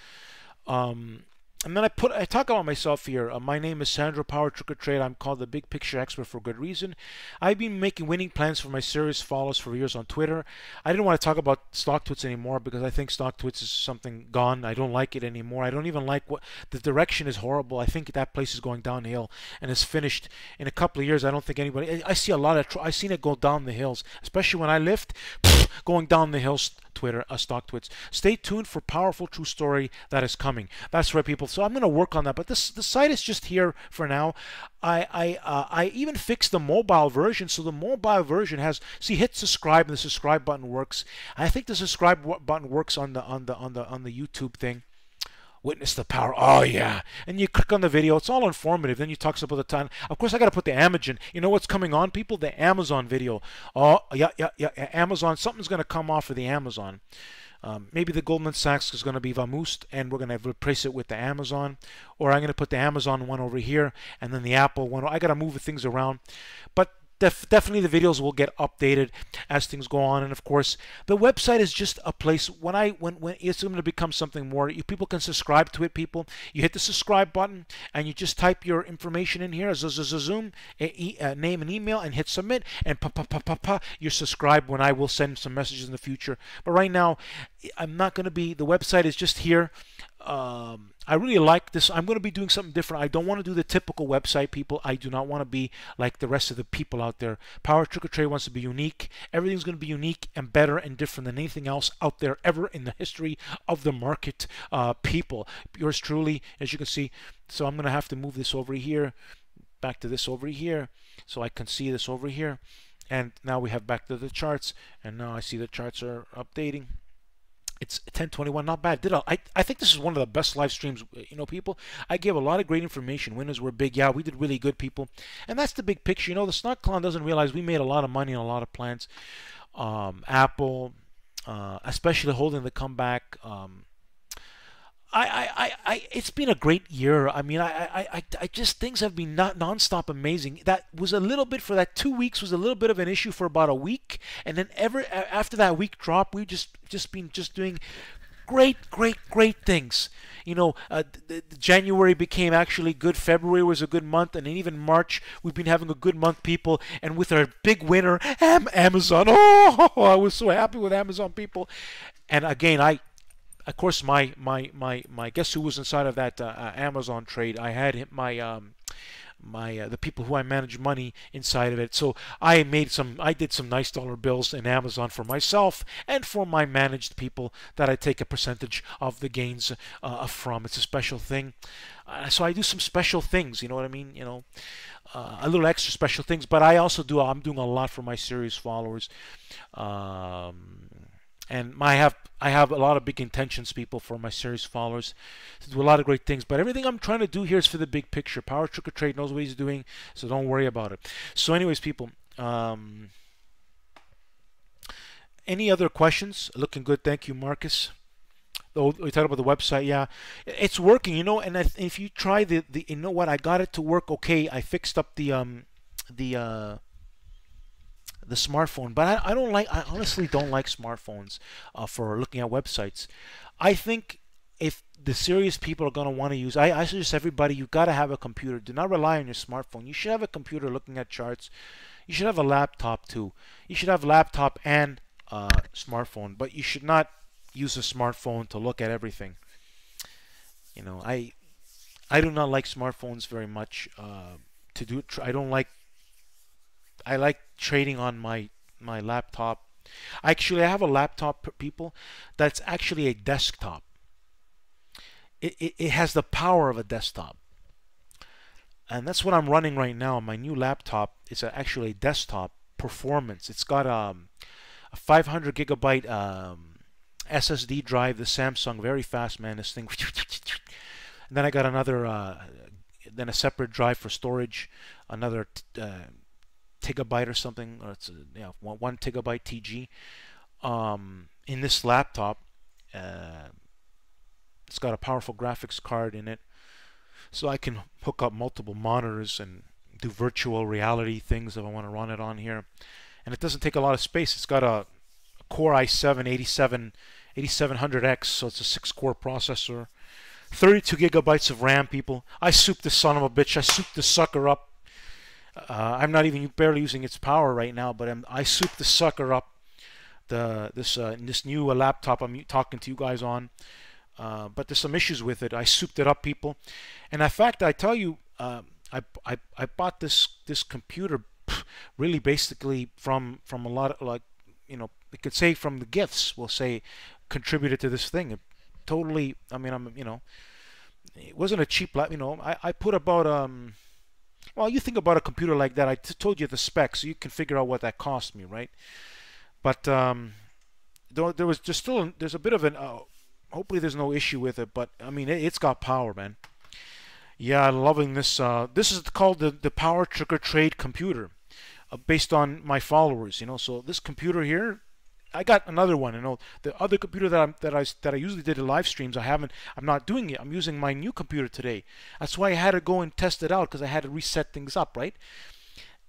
And then I talk about myself here. My name is Sandro Power Tricker Trade. I'm called the Big Picture Expert for good reason. I've been making winning plans for my serious followers for years on Twitter. I didn't want to talk about StockTwits anymore because I think StockTwits is something gone. I don't like it anymore. I don't even like what the direction is horrible. I think that place is going downhill and is finished in a couple of years. I don't think anybody. I see a lot of. I've seen it go down the hills, especially when I lift, going down the hills. Twitter, StockTwits. Stay tuned for powerful true story that is coming. That's right, people. So I'm going to work on that. But the site is just here for now. I even fixed the mobile version, so the mobile version has. See, hit subscribe, and the subscribe button works. I think the subscribe button works on the YouTube thing. Witness the power. Oh yeah, and you click on the video. It's all informative. Then you talk about the time. Of course, I got to put the Amazon. You know what's coming on, people? The Amazon video. Oh yeah. Amazon. Something's going to come off of the Amazon. Maybe the Goldman Sachs is going to be vamoosed, and we're going to replace it with the Amazon. Or I'm going to put the Amazon one over here, and then the Apple one. I got to move things around, but. Definitely the videos will get updated as things go on, and of course the website is just a place when it's going to become something more. People can subscribe to it. People, you hit the subscribe button and you just type your information in here, zoom, name and email, and hit submit, and you're subscribed. When I will send some messages in the future, but right now I'm not going to be. The website is just here. I really like this. I'm going to be doing something different. I don't want to do the typical website, people. I do not want to be like the rest of the people out there. Power Tricker Trade wants to be unique. Everything's going to be unique and better and different than anything else out there ever in the history of the market, people. Yours truly, as you can see. So I'm going to have to move this over here, back to this over here, so I can see this over here. And now we have back to the charts, and now I see the charts are updating. It's 10:21, not bad. I think this is one of the best live streams, you know, people. I gave a lot of great information. Winners were big. Yeah, we did really good, people. And that's the big picture. You know, the stock clown doesn't realize we made a lot of money on a lot of plans. Apple, especially holding the comeback. It's been a great year. I mean, I just, things have been not nonstop amazing. That was a little bit, for that 2 weeks was a little bit of an issue for about a week, and then after that week drop, we just been doing great things. You know, January became actually good. February was a good month, and then even March we've been having a good month, people. And with our big winner, Amazon. Oh, I was so happy with Amazon, people. And again, of course, my guess who was inside of that Amazon trade? I had the people who I manage money inside of it. So I did some nice dollar bills in Amazon for myself and for my managed people that I take a percentage of the gains from. It's a special thing. So I do some special things. You know what I mean? You know, a little extra special things. But I'm doing a lot for my serious followers. And I have a lot of big intentions, people, for my serious followers to do a lot of great things. But everything I'm trying to do here is for the big picture. Power Tricker Trade knows what he's doing, so don't worry about it. So anyways, people, any other questions? Looking good. Thank you, Marcus. Oh, we talked about the website. Yeah, it's working, you know. And if you try you know what? I got it to work. Okay, I fixed up the smartphone, but I honestly don't like smartphones for looking at websites. I think if the serious people are going to want to use, I suggest everybody, you got to have a computer. Do not rely on your smartphone. You should have a computer looking at charts. You should have a laptop too. You should have laptop and smartphone, but you should not use a smartphone to look at everything. You know, I do not like smartphones very much to do. I like trading on my laptop Actually, I have a laptop, people, that's actually a desktop. It has the power of a desktop. And that's what I'm running right now. My new laptop is actually a desktop performance. It's got a 500 gigabyte SSD drive, the Samsung, very fast, man. This thing. And then I got another, then a separate drive for storage, another gigabyte or something, or it's yeah, 1 gigabyte TG. In this laptop, it's got a powerful graphics card in it, so I can hook up multiple monitors and do virtual reality things if I want to run it on here. And it doesn't take a lot of space. It's got a Core i7 8700X, so it's a 6-core processor. 32 gigabytes of RAM, people. I souped this son of a bitch. I souped this sucker up. I'm not even barely using its power right now, but I souped the sucker up. This new laptop I'm talking to you guys on. But there's some issues with it. I souped it up, people. And in fact, I tell you, I bought this computer really basically from a lot of, like, you know, we could say from the gifts, we'll say, contributed to this thing. It totally, I mean, you know, it wasn't a cheap lap, you know. I put about well, you think about a computer like that, I told you the specs, so you can figure out what that cost me, right? But there was just still, there's a bit of an hopefully there's no issue with it, but I mean, it's got power, man. Yeah, I'm loving this. This is called the PowerTarget Trade computer, based on my followers, you know. So this computer here, I got another one. You know, the other computer that I usually did the live streams, I'm not doing it. I'm using my new computer today. That's why I had to go and test it out, because I had to reset things up, right?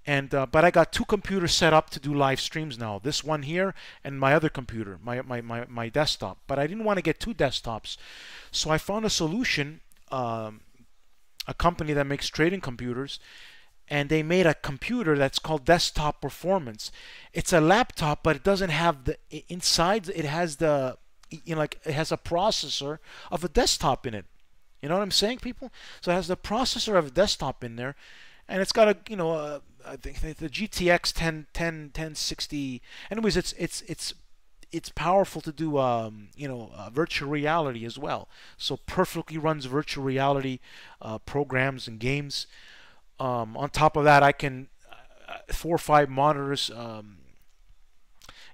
And but I got 2 computers set up to do live streams now. This one here and my other computer, my desktop. But I didn't want to get 2 desktops, so I found a solution. A company that makes trading computers, and they made a computer that's called Desktop Performance. It's a laptop, but it doesn't have the inside. It has the, you know, like, it has a processor of a desktop in it. You know what I'm saying, people? So it has the processor of a desktop in there, and it's got a, you know, I think the GTX 1060. Anyways, it's powerful to do you know, virtual reality as well. So perfectly runs virtual reality programs and games. On top of that, I can 4 or 5 monitors.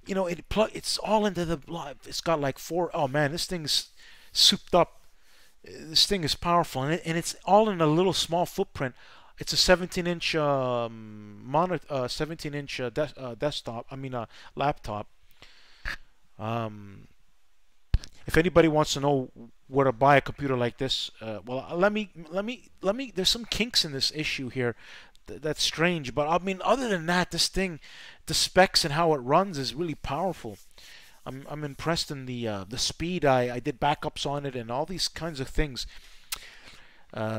You know, it's all into the. It's got like 4. Oh man, this thing's souped up. This thing is powerful, and it's all in a little small footprint. It's a 17-inch monitor, 17-inch desktop. I mean, laptop. If anybody wants to know where to buy a computer like this, well, let me. There's some kinks in this issue here that's strange, but I mean, other than that, this thing, the specs and how it runs is really powerful. I'm impressed in the speed. I did backups on it and all these kinds of things.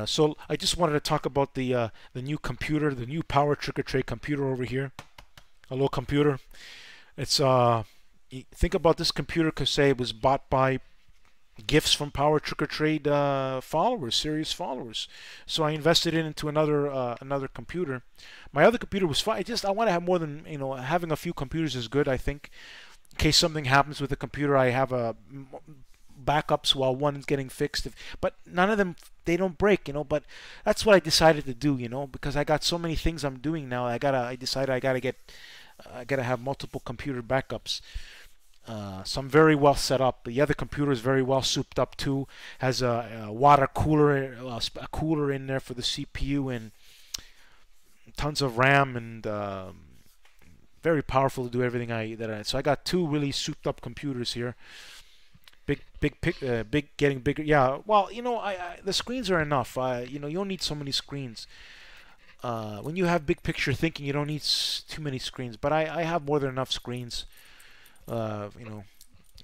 So I just wanted to talk about the new computer, the new PowerTarget Trade computer over here. Hello, computer. It's think about this computer, because say it was bought by gifts from PowerTarget Trade followers, serious followers. So I invested into another computer. My other computer was fine. I want to have more than, you know, having a few computers is good, I think. In case something happens with the computer, I have a backups while one's getting fixed. But none of them, they don't break, you know. But that's what I decided to do, you know, because I got so many things I'm doing now. I decided I gotta have multiple computer backups. So I'm very well set up. The other computer is very well souped up too. Has a water cooler, a cooler in there for the CPU, and tons of RAM, and very powerful to do everything So I got 2 really souped up computers here. Big, getting bigger. Yeah. Well, you know, the screens are enough. You know, you don't need so many screens. When you have big picture thinking, you don't need too many screens. But I have more than enough screens. You know,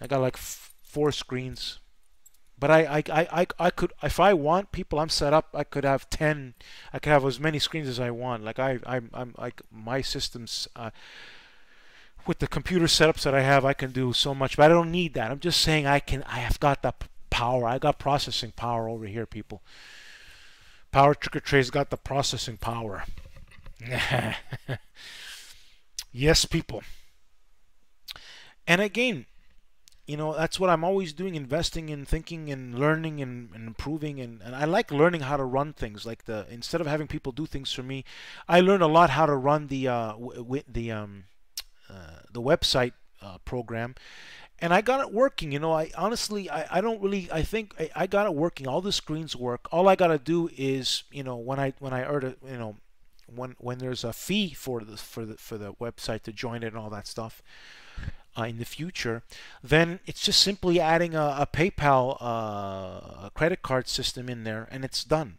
I got like 4 screens, but I could, if I want, people, I'm set up. I could have 10. I could have as many screens as I want. Like I'm like, my systems with the computer setups that I have, I can do so much. But I don't need that. I'm just saying I have got the power. I got processing power over here, people. PowerTarget Trades got the processing power. Yes, people. And again, that's what I'm always doing, investing in, thinking and learning and improving, and I like learning how to run things. Like instead of having people do things for me, I learned a lot how to run the website program, and I got it working. I honestly, I don't really, I think I got it working. All the screens work. All I got to do is, when I earn a, when there's a fee for the website to join it and all that stuff, in the future, then it's just simply adding a PayPal a credit card system in there, and it's done.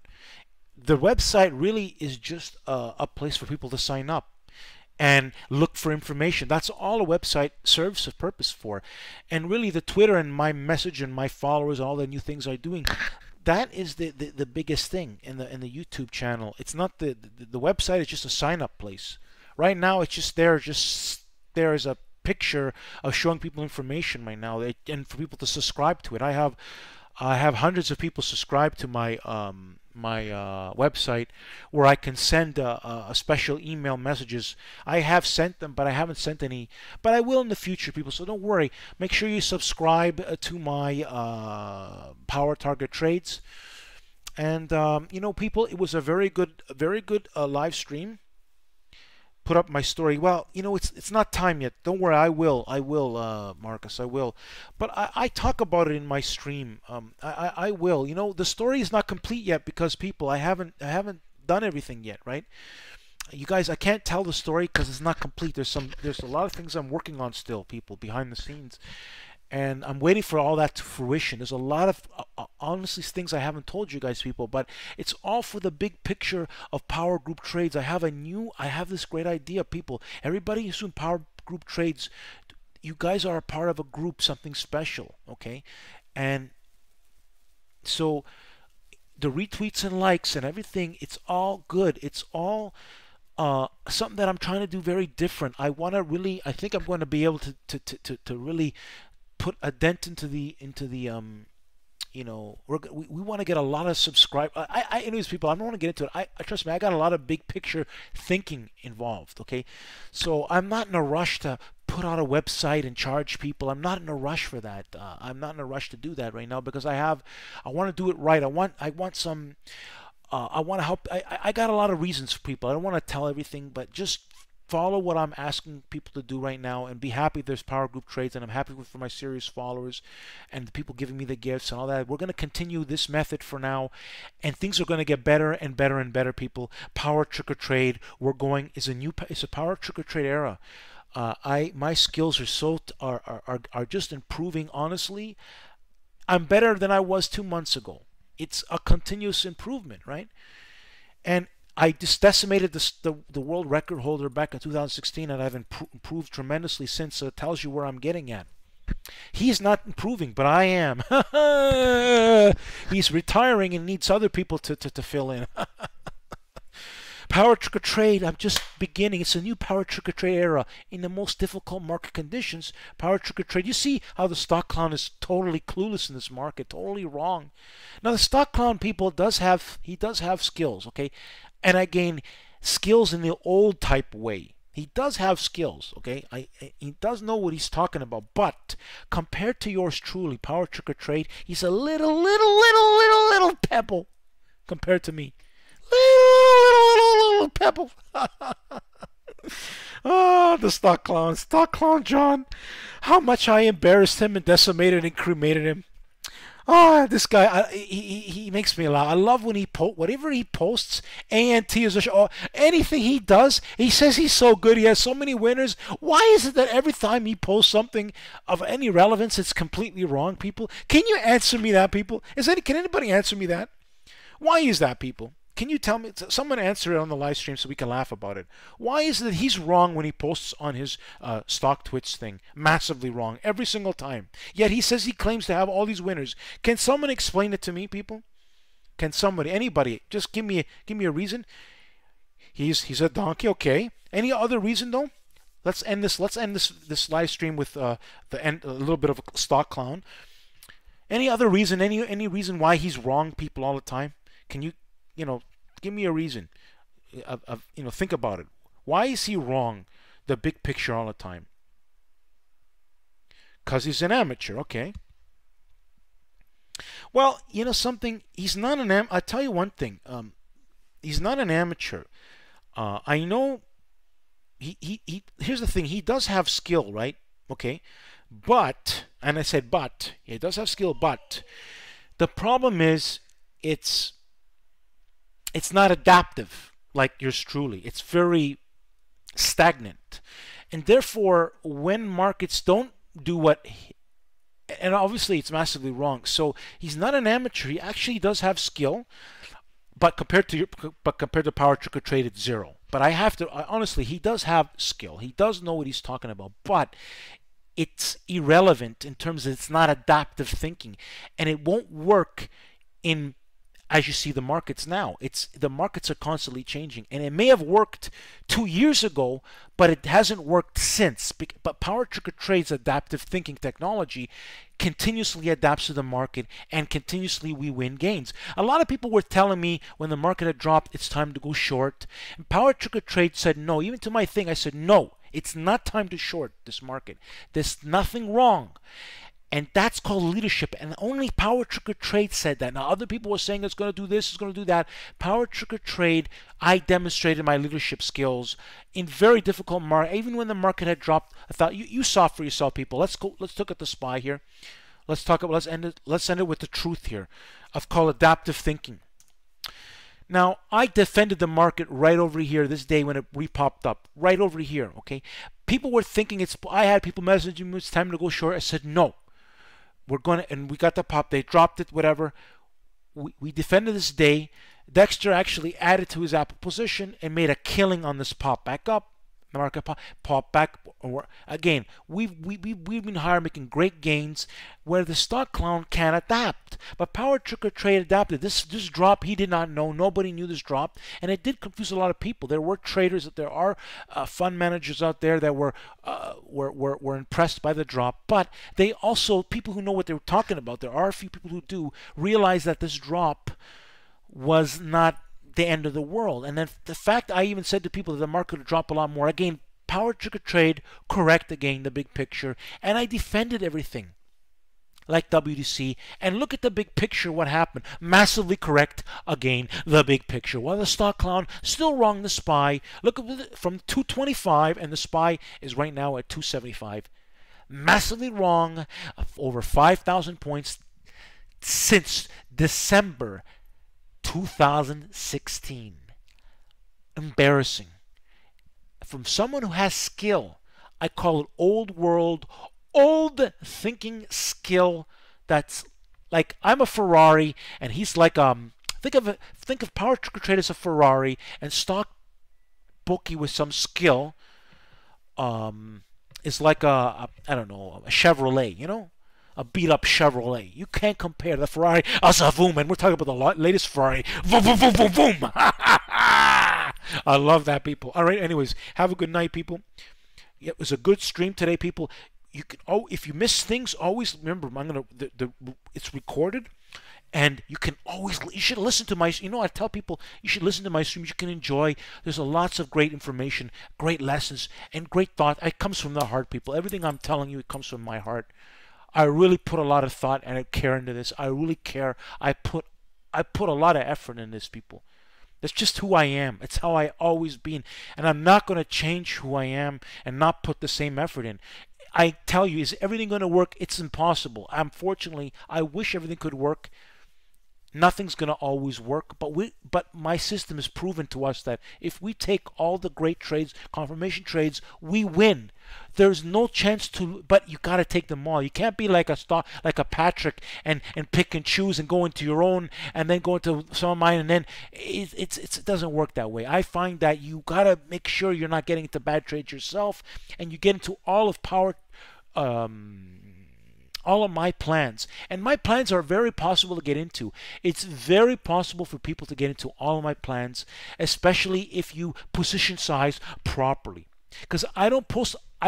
The website really is just a place for people to sign up and look for information. That's all a website serves a purpose for. And really, the Twitter and my message and my followers, all the new things I'm doing, that is the biggest thing in the YouTube channel. It's not the website is just a sign up place. Right now, it's just there as a picture of showing people information right now, and for people to subscribe to it. I have hundreds of people subscribed to my website, where I can send a special email messages. I have sent them, but I haven't sent any, but I will in the future, people, so don't worry. Make sure you subscribe to my PowerTarget trades. And people, it was a very good live stream. Put up my story. Well, it's not time yet. Don't worry, I will, Marcus, I will. But I talk about it in my stream. I will. The story is not complete yet because people, I haven't done everything yet, right? You guys, I can't tell the story because it's not complete. There's a lot of things I'm working on still, people, behind the scenes. And I'm waiting for all that to fruition. There's a lot of honestly things I haven't told you guys, people, but it's all for the big picture of Power Group Trades. I have this great idea, people. Everybody who's in Power Group Trades, you guys are a part of a group, something special, okay? And so the retweets and likes and everything, it's all good. It's all something that I'm trying to do very different. I think I'm going to be able to really put a dent into the we want to get a lot of subscribers. Anyways, people, I don't want to get into it. I trust me, I got a lot of big picture thinking involved, okay? So I'm not in a rush to put out a website and charge people. I'm not in a rush for that. I'm not in a rush to do that right now, because I want to do it right. I want to help. I got a lot of reasons for people. I don't want to tell everything, but just follow what I'm asking people to do right now, and be happy there's Power Group Trades, and I'm happy for my serious followers and the people giving me the gifts and all that. We're going to continue this method for now, and things are going to get better and better and better, people. Power Trick or Trade, it's a Power Trick or Trade era. My skills are just improving. Honestly, I'm better than I was 2 months ago. It's a continuous improvement, right? And I just decimated the world record holder back in 2016, and I've improved tremendously since. So it tells you where I'm getting at. He's not improving, but I am. He's retiring and needs other people to fill in. Power Trick or Trade, I'm just beginning. It's a new Power Trick or Trade era. In the most difficult market conditions, Power Trick or Trade. You see how the stock clown is totally clueless in this market, totally wrong. Now the stock clown, people, does have skills, okay? And I gain skills in the old type way. He does have skills, okay? He does know what he's talking about. But compared to yours truly, Power Trick or Trade, he's a little pebble compared to me. Little pebble. Oh, the stock clown John. How much I embarrassed him and decimated and cremated him. Oh, this guy, he makes me laugh. I love when whatever he posts, ANT is a show, anything he does, he says he's so good, he has so many winners. Why is it that every time he posts something of any relevance, it's completely wrong, people? Can you answer me that, people? Can anybody answer me that? Why is that, people? Can you tell me? Someone answer it on the live stream so we can laugh about it. Why is it that he's wrong when he posts on his stock Twitch thing? Massively wrong every single time. Yet he says he claims to have all these winners. Can someone explain it to me, people? Can somebody, anybody, just give me a reason? He's a donkey, okay. Any other reason though? Let's end this live stream with a little bit of a stock clown. Any other reason? Any reason why he's wrong, people, all the time? Can you give me a reason. Think about it. Why is he wrong? The big picture all the time. Because he's an amateur. Okay. Well, you know something. He's not an am. I tell you one thing. He's not an amateur. I know. Here's the thing. He does have skill, right? Okay. But, and I said but. He does have skill, but the problem is it's not adaptive like yours truly. It's very stagnant. And therefore, when markets don't do what, and obviously it's massively wrong. So he's not an amateur. He actually does have skill, but compared to PowerTarget, it's zero. But I have to honestly, he does have skill. He does know what he's talking about, but it's irrelevant in terms of it's not adaptive thinking, and it won't work in as you see the markets now. The markets are constantly changing, and it may have worked 2 years ago, but it hasn't worked since. But PowerTarget adaptive thinking technology continuously adapts to the market, and continuously we win gains. A lot of people were telling me when the market had dropped, it's time to go short. And PowerTarget said no. Even to my thing, I said no. It's not time to short this market. There's nothing wrong. And that's called leadership. And only PowerTarget said that. Now, other people were saying it's going to do this, it's going to do that. PowerTarget, I demonstrated my leadership skills in very difficult market. Even when the market had dropped, I thought you saw for yourself, people. Let's look at the SPY here. Let's end it with the truth here. I've called adaptive thinking. Now, I defended the market right over here this day when it re-popped up, right over here. Okay, people were thinking I had people messaging me it's time to go short. I said no. We're gonna, and we got the pop. They dropped it, whatever. We defended this day. Dexter actually added to his Apple position and made a killing on this pop back up. The market pop back. Again, we've been higher, making great gains where the stock clown can't adapt. But PowerTarget adapted. This drop he did not know. Nobody knew this drop, and it did confuse a lot of people. There were traders, there are fund managers out there that were impressed by the drop. But they also, people who know what they were talking about, there are a few people who do realize that this drop was not the end of the world. And then the fact I even said to people that the market would drop a lot more. Again, PowerTarget correct again the big picture, and I defended everything like WDC. And look at the big picture. What happened? Massively correct again the big picture. While the stock clown still wrong the SPY. Look at from 225, and the SPY is right now at 275. Massively wrong, over 5,000 points since December 2016. Embarrassing. From someone who has skill, I call it old world, old thinking skill. That's like I'm a Ferrari and he's like think of PowerTarget as a Ferrari and stock bookie with some skill is like I don't know, a Chevrolet, you know? A beat-up Chevrolet. You can't compare the Ferrari as a boom, and we're talking about the latest Ferrari. Boom, boom, boom, boom, boom. I love that, people. All right, anyways, have a good night, people. It was a good stream today, people. You can if you miss things, always remember. It's recorded, and you should listen to my. I tell people you should listen to my streams. You can enjoy. There's lots of great information, great lessons, and great thought. It comes from the heart, people. Everything I'm telling you, it comes from my heart. I really put a lot of thought and care into this. I really care. I put a lot of effort in this, people. That's just who I am. It's how I always been. And I'm not going to change who I am and not put the same effort in. I tell you, is everything going to work? It's impossible. Unfortunately, I wish everything could work. Nothing's going to always work, but my system has proven to us that if we take all the great trades, confirmation trades, we win. There's no chance to, but you got to take them all. You can't be like a Patrick and pick and choose and go into your own and then go into some of mine, and then it doesn't work that way. I find that you got to make sure you're not getting into bad trades yourself, and you get into all of all of my plans. And my plans are very possible to get into. It's very possible for people to get into all of my plans, especially if you position size properly. Because I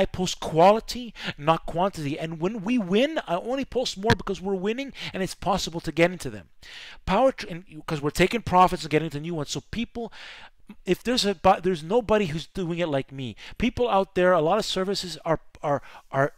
post quality, not quantity. And when we win, I only post more because we're winning and it's possible to get into them. Because we're taking profits and getting into new ones. So people, if there's nobody who's doing it like me. People out there, a lot of services are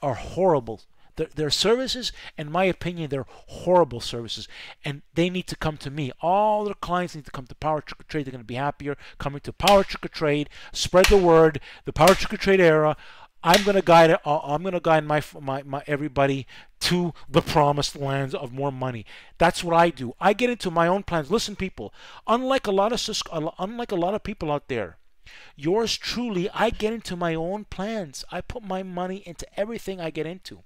horrible. their services, in my opinion, they're horrible services, and they need to come to me. All their clients need to come to PowerTarget Trade. They're going to be happier coming to PowerTarget Trade. Spread the word. The PowerTarget Trade era. I'm going to guide. I'm going to guide my everybody to the promised lands of more money. That's what I do. I get into my own plans. Listen, people. Unlike a lot of people out there, yours truly, I get into my own plans. I put my money into everything I get into.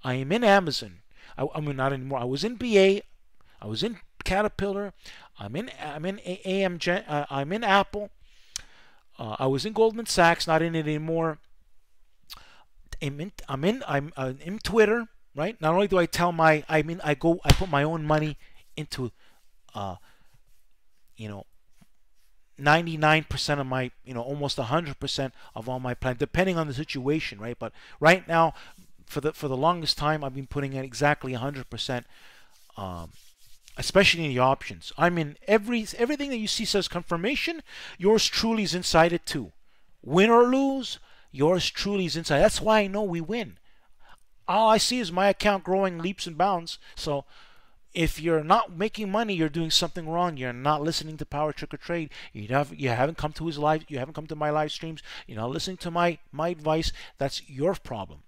I am in Amazon. I mean, not anymore. I was in BA. I was in Caterpillar. I'm in AMZN. I'm in Apple. I was in Goldman Sachs. Not in it anymore. I'm in Twitter, right? Not only do I tell I put my own money into, 99% of my, almost 100% of all my plan, depending on the situation, right? But right now, for the longest time, I've been putting in exactly 100%, especially in the options. I'm in everything that you see says confirmation. Yours truly is inside it too. Win or lose, yours truly is inside. That's why I know we win. All I see is my account growing leaps and bounds. So if you're not making money, you're doing something wrong. You're not listening to PowerTarget Trade. You haven't come to his live. You haven't come to my live streams. You're not listening to my advice. That's your problem,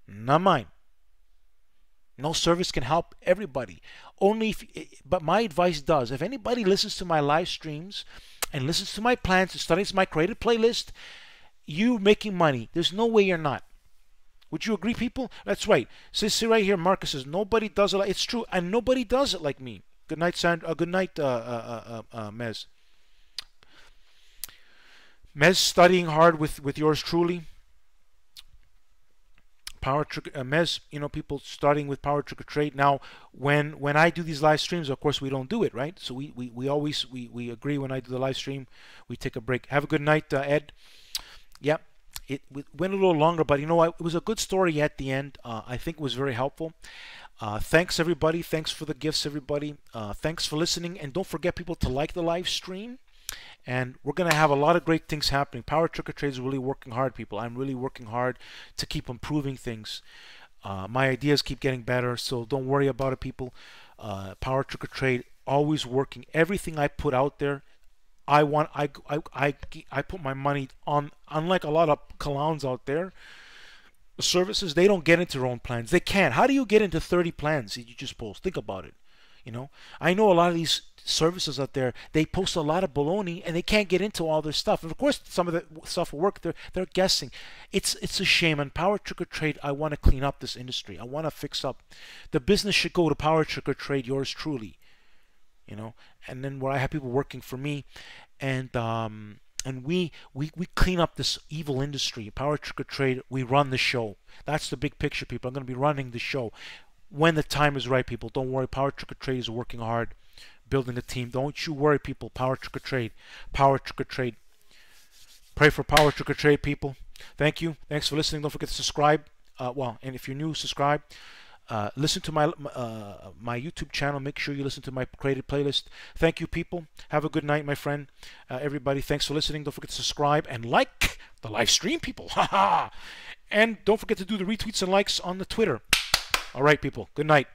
not mine. No service can help everybody. But my advice does. If anybody listens to my live streams and listens to my plans and studies my created playlist, you making money. There's no way you're not. Would you agree, people? That's right. See right here, Marcus says nobody does it. It's true, and nobody does it like me. Good night, Sandra. Good night, Mez. Mez studying hard with yours truly. Mez, people starting with PowerTarget Trade. Now, when I do these live streams, of course we don't do it, right? So we always agree when I do the live stream, we take a break. Have a good night, Ed. Yep. It went a little longer, but it was a good story at the end. I think it was very helpful. Thanks, everybody. Thanks for the gifts, everybody. Thanks for listening. And don't forget, people, to like the live stream. And we're going to have a lot of great things happening. PowerTarget Trade is really working hard, people. I'm really working hard to keep improving things. My ideas keep getting better, so don't worry about it, people. PowerTarget Trade, always working. Everything I put out there, I put my money on. Unlike a lot of clowns out there, the services, they don't get into their own plans. They can't. How do you get into 30 plans that you just post? Think about it. I know a lot of these services out there, they post a lot of baloney and they can't get into all their stuff. And of course, some of the stuff will work. They're guessing. It's a shame. And PowerTarget Trade, I want to clean up this industry. I want to fix up. The business should go to PowerTarget Trade, yours truly. And then where I have people working for me, and we clean up this evil industry. PowerTarget Trade, we run the show. That's the big picture, people. I'm going to be running the show when the time is right, people. Don't worry. PowerTarget Trade is working hard, building a team. Don't you worry, people. PowerTarget Trade. PowerTarget Trade. Pray for PowerTarget Trade, people. Thank you. Thanks for listening. Don't forget to subscribe. And if you're new, subscribe. Listen to my YouTube channel. Make sure you listen to my created playlist. Thank you, people. Have a good night, my friend. Everybody, thanks for listening. Don't forget to subscribe and like the live stream, people. And don't forget to do the retweets and likes on the Twitter. All right, people. Good night.